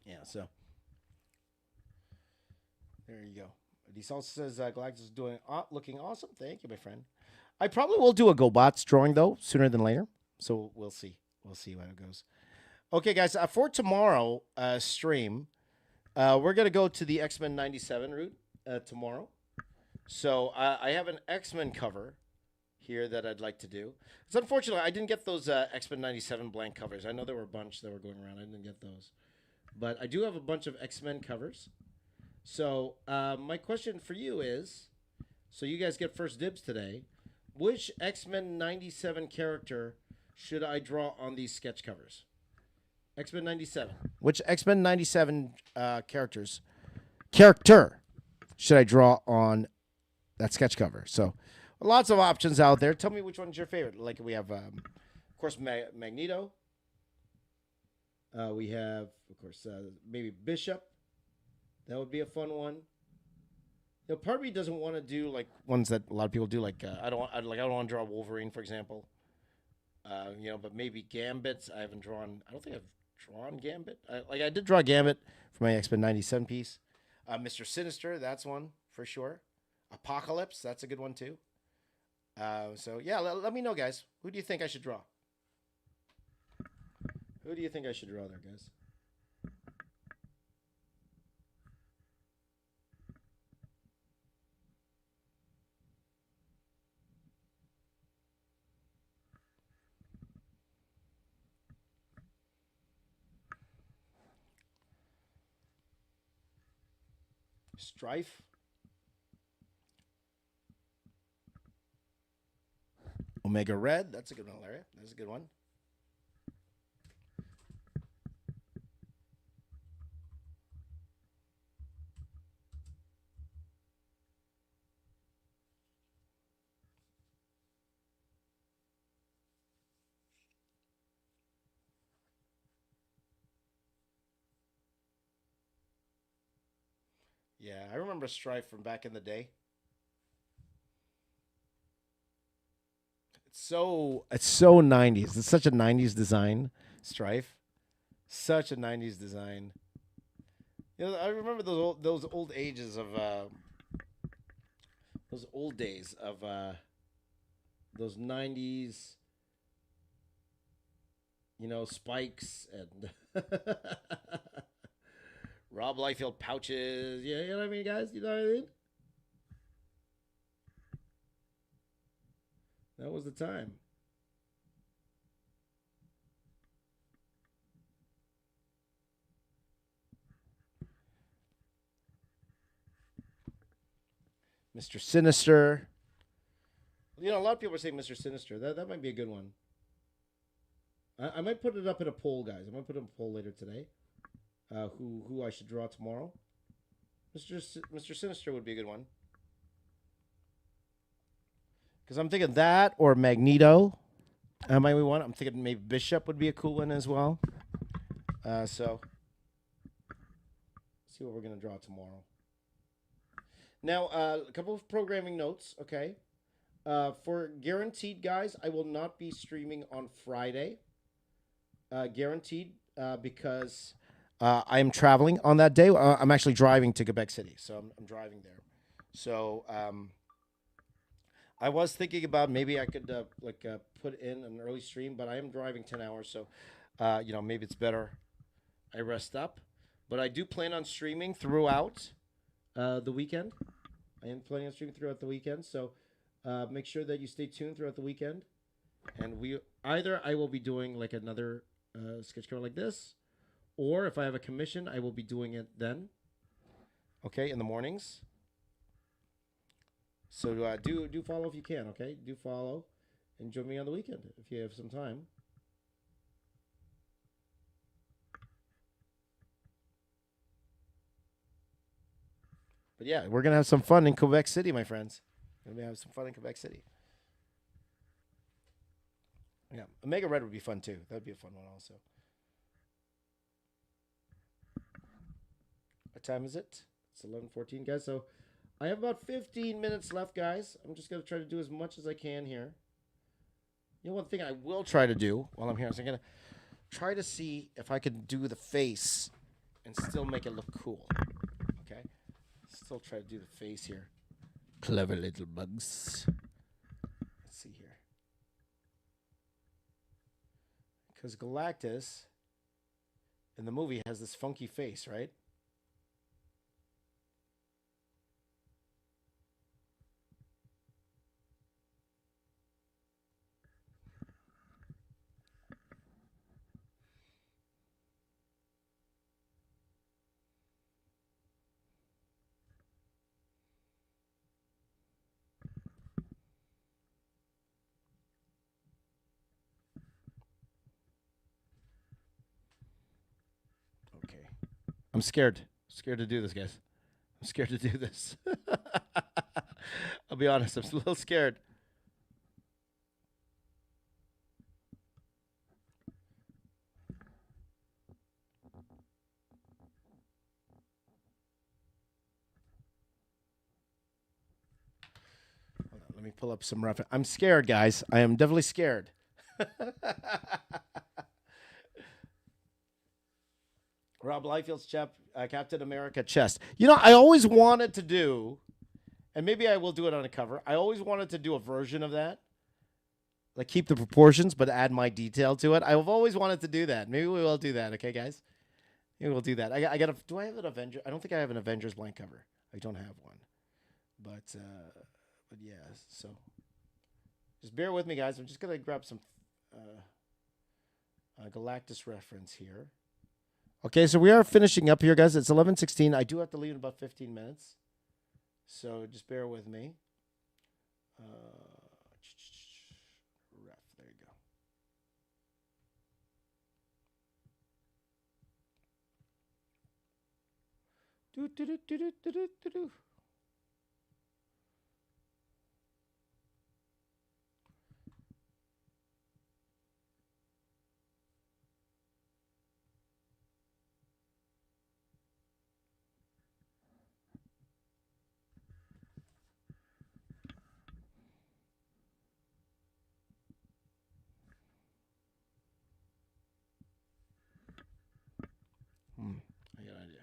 Yeah, so there you go. Diesel says Galactus is looking awesome. Thank you, my friend. I probably will do a GoBots drawing, though, sooner than later. So we'll see. We'll see how it goes. Okay, guys, for tomorrow stream, we're going to go to the X-Men 97 route tomorrow. So I have an X-Men cover here that I'd like to do. It's unfortunate I didn't get those X-Men 97 blank covers. I know there were a bunch that were going around. I didn't get those. But I do have a bunch of X-Men covers. So my question for you is, so you guys get first dibs today, which X-Men 97 character should I draw on these sketch covers? X-Men 97. Which X-Men 97 character should I draw on that sketch cover? So lots of options out there. Tell me which one's your favorite. Like we have, of course, Magneto. We have, of course, maybe Bishop. That would be a fun one. You know, part of me doesn't want to do like ones that a lot of people do. Like I don't want to draw Wolverine, for example. You know, but maybe Gambit. I haven't drawn. I don't think I've drawn Gambit. I did draw Gambit for my X-Men 97 piece. Mr. Sinister, that's one for sure. Apocalypse, that's a good one too. So yeah, let me know, guys. Who do you think I should draw? Who do you think I should draw there, guys? Strife. Omega Red. That's a good one, Larry. That's a good one. Yeah, I remember Strife from back in the day. It's so 90s. It's such a 90s design, Strife. Such a 90s design. You know, I remember those old ages of those old days of those 90s, you know, spikes and Rob Liefeld pouches. Yeah, you know what I mean, guys? You know what I mean? That was the time. Mr. Sinister. You know, a lot of people are saying Mr. Sinister. That might be a good one. I might put it up in a poll, guys. I might put up a poll later today. Who I should draw tomorrow? Mr. Sinister would be a good one. Because I'm thinking that or Magneto. Might be one. I'm thinking maybe Bishop would be a cool one as well. So, see what we're gonna draw tomorrow. Now, a couple of programming notes. Okay. For guaranteed, guys, I will not be streaming on Friday. Guaranteed, because I am traveling on that day. I'm actually driving to Quebec City, so I'm driving there. So I was thinking about maybe I could put in an early stream, but I am driving 10 hours, so you know, maybe it's better I rest up. But I do plan on streaming throughout the weekend. I am planning on streaming throughout the weekend, so make sure that you stay tuned throughout the weekend. And I will be doing like another sketch cover like this, or if I have a commission, I will be doing it then. Okay, in the mornings. So do follow if you can. Okay, do follow, and join me on the weekend if you have some time. But yeah, we're gonna have some fun in Quebec City, my friends. We're gonna have some fun in Quebec City. Yeah, Omega Red would be fun too. That'd be a fun one also. What time is it? It's 11:14, guys. So I have about 15 minutes left, guys. I'm just gonna try to do as much as I can here. You know, one thing I will try to do while I'm here is I'm gonna try to see if I can do the face and still make it look cool. Okay, still try to do the face here. Clever little bugs. Let's see here. Because Galactus in the movie has this funky face, right? I'm scared. Scared to do this, guys. I'm scared to do this. I'll be honest. I'm a little scared. Hold on, let me pull up some reference. I'm scared, guys. I am definitely scared. Rob Liefeld's Captain America chest. You know, I always wanted to do, and maybe I will do it on a cover. I always wanted to do a version of that. Like keep the proportions, but add my detail to it. I've always wanted to do that. Maybe we will do that. Okay, guys? Maybe we'll do that. I got. Do I have an Avenger? I don't think I have an Avengers blank cover. I don't have one. But yeah. So just bear with me, guys. I'm just gonna grab some Galactus reference here. Okay, so we are finishing up here, guys. It's 11:16. I do have to leave in about 15 minutes. So just bear with me. Ref, there you go. Do. I got an idea.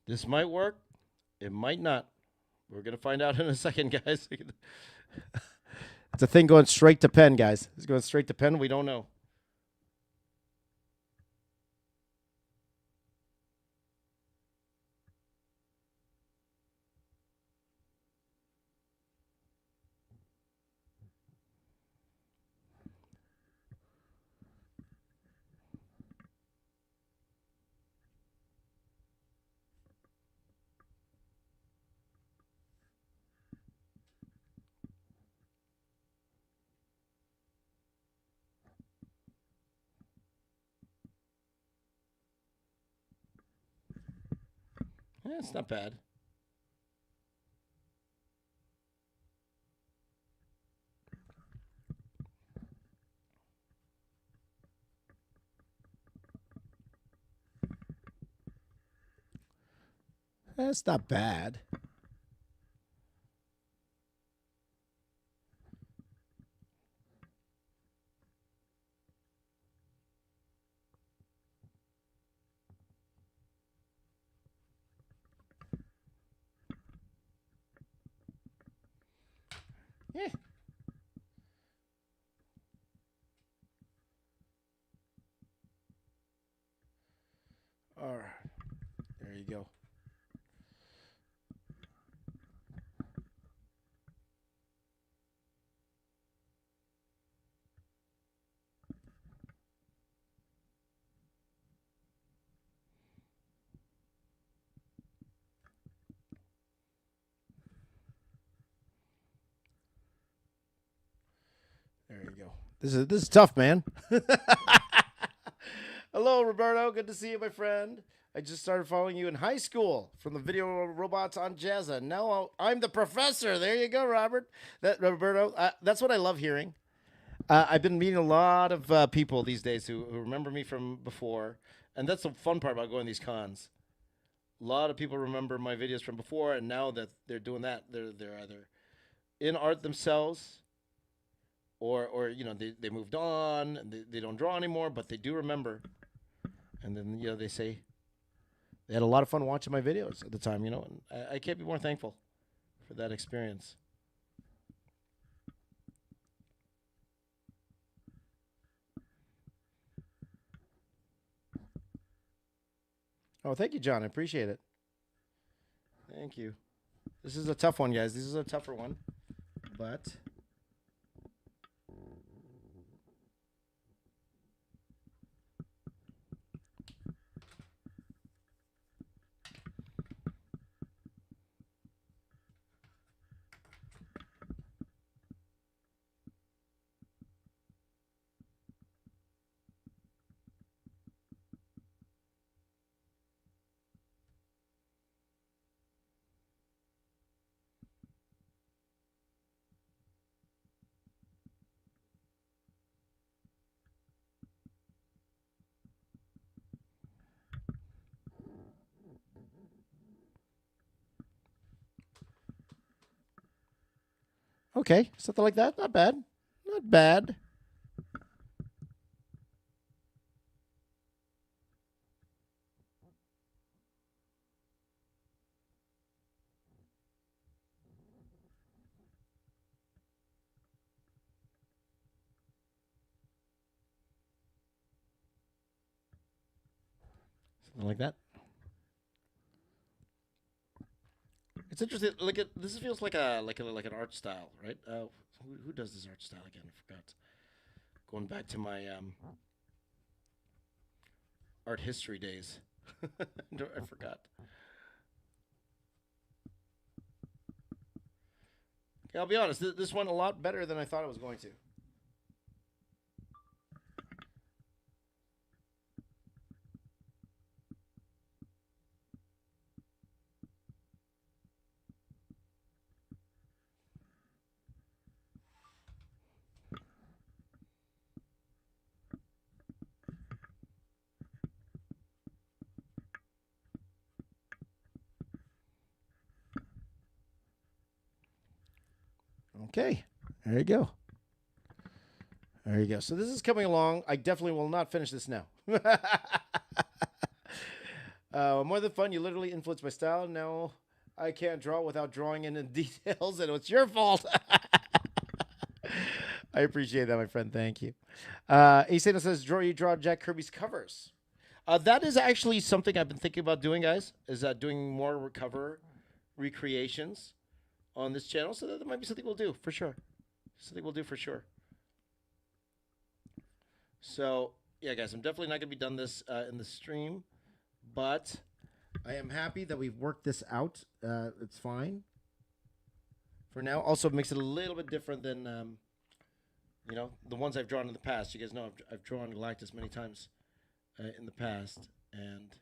This might work. It might not. We're going to find out in a second, guys. It's a thing going straight to pen, guys. It's going straight to pen. We don't know. Yeah, it's not bad. That's not bad. Yeah. All right. There you go. There you go. This is tough, man. Hello, Roberto. Good to see you, my friend. I just started following you in high school from the video robots on Jazza. Now I'm the professor. There you go, Robert. Roberto. That's what I love hearing. I've been meeting a lot of people these days who remember me from before, and that's the fun part about going to these cons. A lot of people remember my videos from before, and now that they're doing that, they're either in art themselves, or you know they moved on and they don't draw anymore, but they do remember. And then they say they had a lot of fun watching my videos at the time. And I can't be more thankful for that experience. Oh, thank you, John. I appreciate it. Thank you. This is a tough one, guys. This is a tougher one, but Okay, something like that. Not bad. Not bad. Something like that. It's interesting. Like this feels like an art style, right? Who does this art style again? I forgot. Going back to my art history days. I forgot. Okay, I'll be honest. This went a lot better than I thought it was going to. Okay, there you go. There you go. So this is coming along. I definitely will not finish this now. More than fun, you literally influenced my style. Now I can't draw without drawing in the details, and it's your fault. I appreciate that, my friend. Thank you. Asana says, you draw Jack Kirby's covers. That is actually something I've been thinking about doing, guys, is doing more cover recreations on this channel. So that might be something we'll do for sure. Something we'll do for sure. So, yeah, guys, I'm definitely not going to be done this in the stream, but I am happy that we've worked this out. It's fine for now. Also, it makes it a little bit different than, you know, the ones I've drawn in the past. You guys know I've drawn Galactus many times in the past, and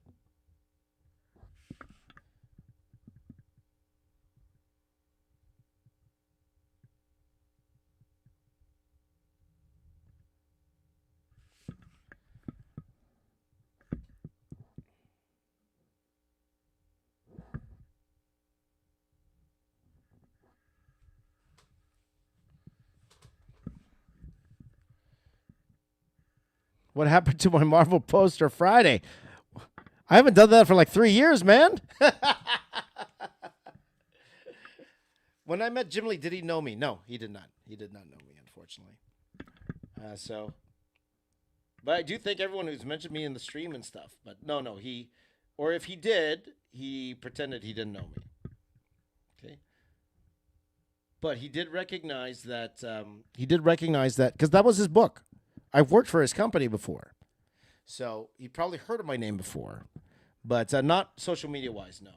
what happened to my Marvel poster Friday? I haven't done that for like 3 years, man. When I met Jim Lee, did he know me? No, he did not. He did not know me, unfortunately. But I do thank everyone who's mentioned me in the stream and stuff. But no, or if he did, he pretended he didn't know me. Okay. But he did recognize that. Because that was his book. I've worked for his company before, so he probably heard of my name before, but not social media wise. No.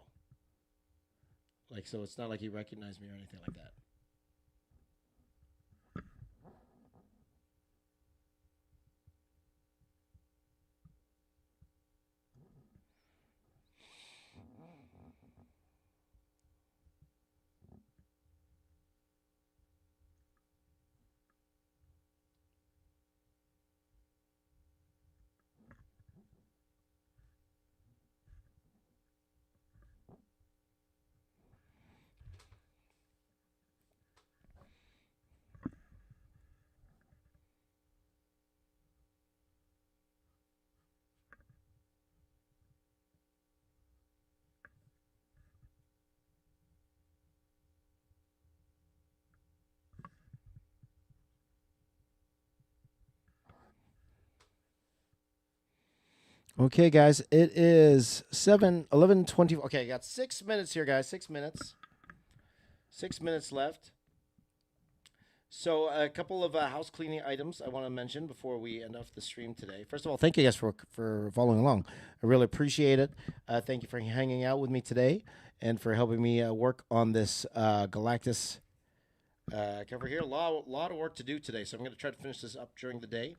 Like, so it's not like he recognized me or anything like that. Okay, guys, it is 11:20. Okay, I got 6 minutes here, guys. 6 minutes. 6 minutes left. So a couple of house cleaning items I want to mention before we end off the stream today. First of all, thank you guys for following along. I really appreciate it. Thank you for hanging out with me today and for helping me work on this Galactus cover here. A lot of work to do today, so I'm going to try to finish this up during the day.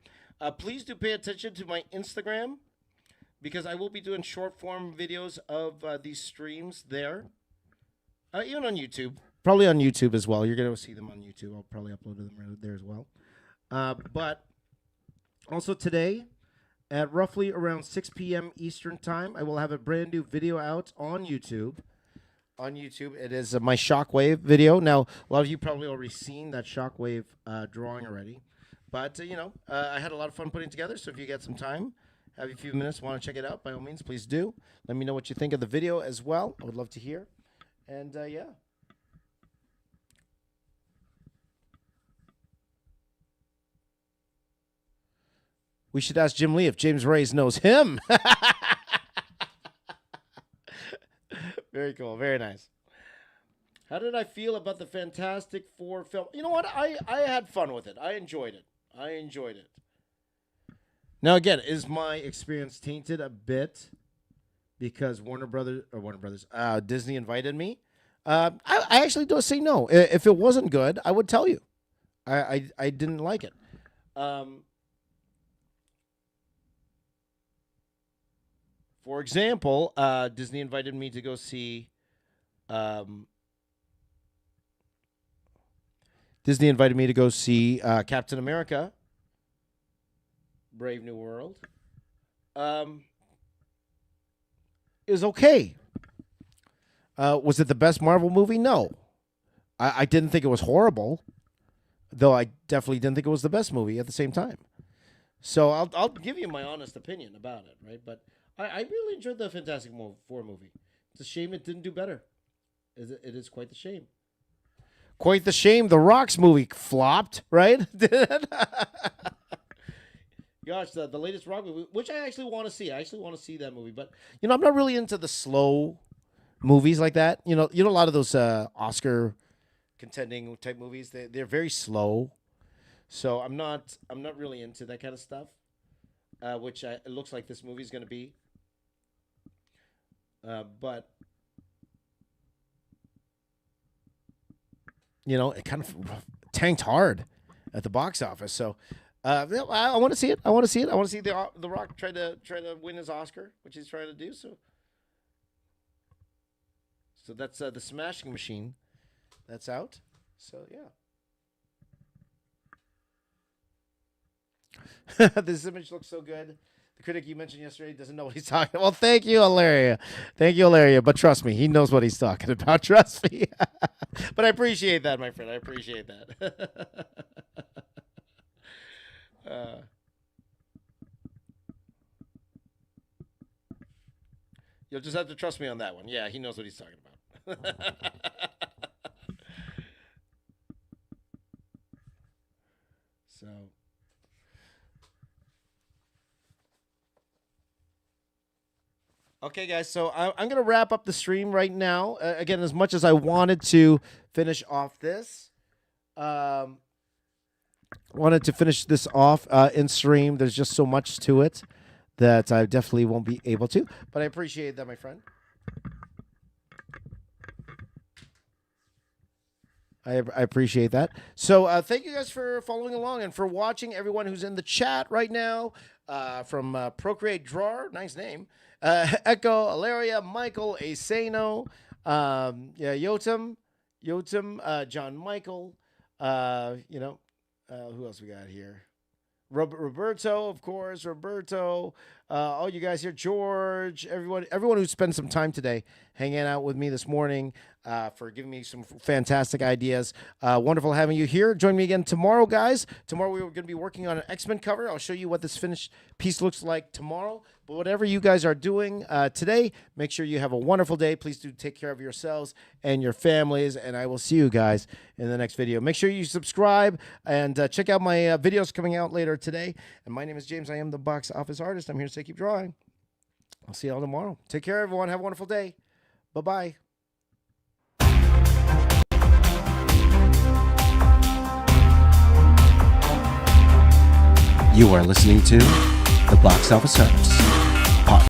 Please do pay attention to my Instagram, because I will be doing short form videos of these streams there. Even on YouTube. Probably on YouTube as well. You're going to see them on YouTube. I'll probably upload them right there as well. But also today, at roughly around 6 p.m. Eastern Time, I will have a brand new video out on YouTube on YouTube. It is my Shockwave video. Now, a lot of you probably already seen that Shockwave drawing already. But, I had a lot of fun putting it together. So if you get some time, have a few minutes, want to check it out, by all means, please do. Let me know what you think of the video as well. I would love to hear. And, yeah. We should ask Jim Lee if James Reyes knows him. Very cool. Very nice. How did I feel about the Fantastic Four film? You know what? I had fun with it. I enjoyed it. Now, again, is my experience tainted a bit because Disney invited me? I actually don't say no. If it wasn't good, I would tell you. I didn't like it. For example, Disney invited me to go see. Captain America: Brave New World. It was okay. Was it the best Marvel movie? No. I didn't think it was horrible, though I definitely didn't think it was the best movie at the same time. So I'll give you my honest opinion about it, right? But I really enjoyed the Fantastic Four movie. It's a shame it didn't do better. It is quite the shame. Quite the shame. The Rock's movie flopped, right? Gosh, the latest Rock movie, which I actually want to see. I actually want to see that movie, but I'm not really into the slow movies like that. A lot of those Oscar contending type movies. They're very slow, so I'm not really into that kind of stuff. Which it looks like this movie is going to be. But it kind of tanked hard at the box office. So I want to see it. I want to see the Rock try to win his Oscar, which he's trying to do. So that's the Smashing Machine. That's out. So yeah. This image looks so good. The critic you mentioned yesterday doesn't know what he's talking about. Well, thank you, Hilaria. But trust me, he knows what he's talking about. Trust me. But I appreciate that, my friend. I appreciate that. You'll just have to trust me on that one. Yeah, he knows what he's talking about. So... Okay, guys, so I'm going to wrap up the stream right now. Again, as much as I wanted to finish off this, in stream, there's just so much to it that I definitely won't be able to. But I appreciate that, my friend. I appreciate that. So thank you guys for following along and for watching. Everyone who's in the chat right now, from Procreate Drawer, nice name. Echo, Alaria, Michael, Asano, Yotam, John Michael, who else we got here? Roberto, of course, all you guys here, George, everyone who spent some time today hanging out with me this morning, for giving me some fantastic ideas. Wonderful having you here. Join me again tomorrow, guys. Tomorrow we're going to be working on an X-Men cover. I'll show you what this finished piece looks like tomorrow. But whatever you guys are doing today, make sure you have a wonderful day. Please do take care of yourselves and your families, and I will see you guys in the next video. Make sure you subscribe and check out my videos coming out later today. And my name is James. I am the Box Office Artist. I'm here to say keep drawing. I'll see you all tomorrow. Take care, everyone. Have a wonderful day. Bye-bye. You are listening to The Box Office Artist.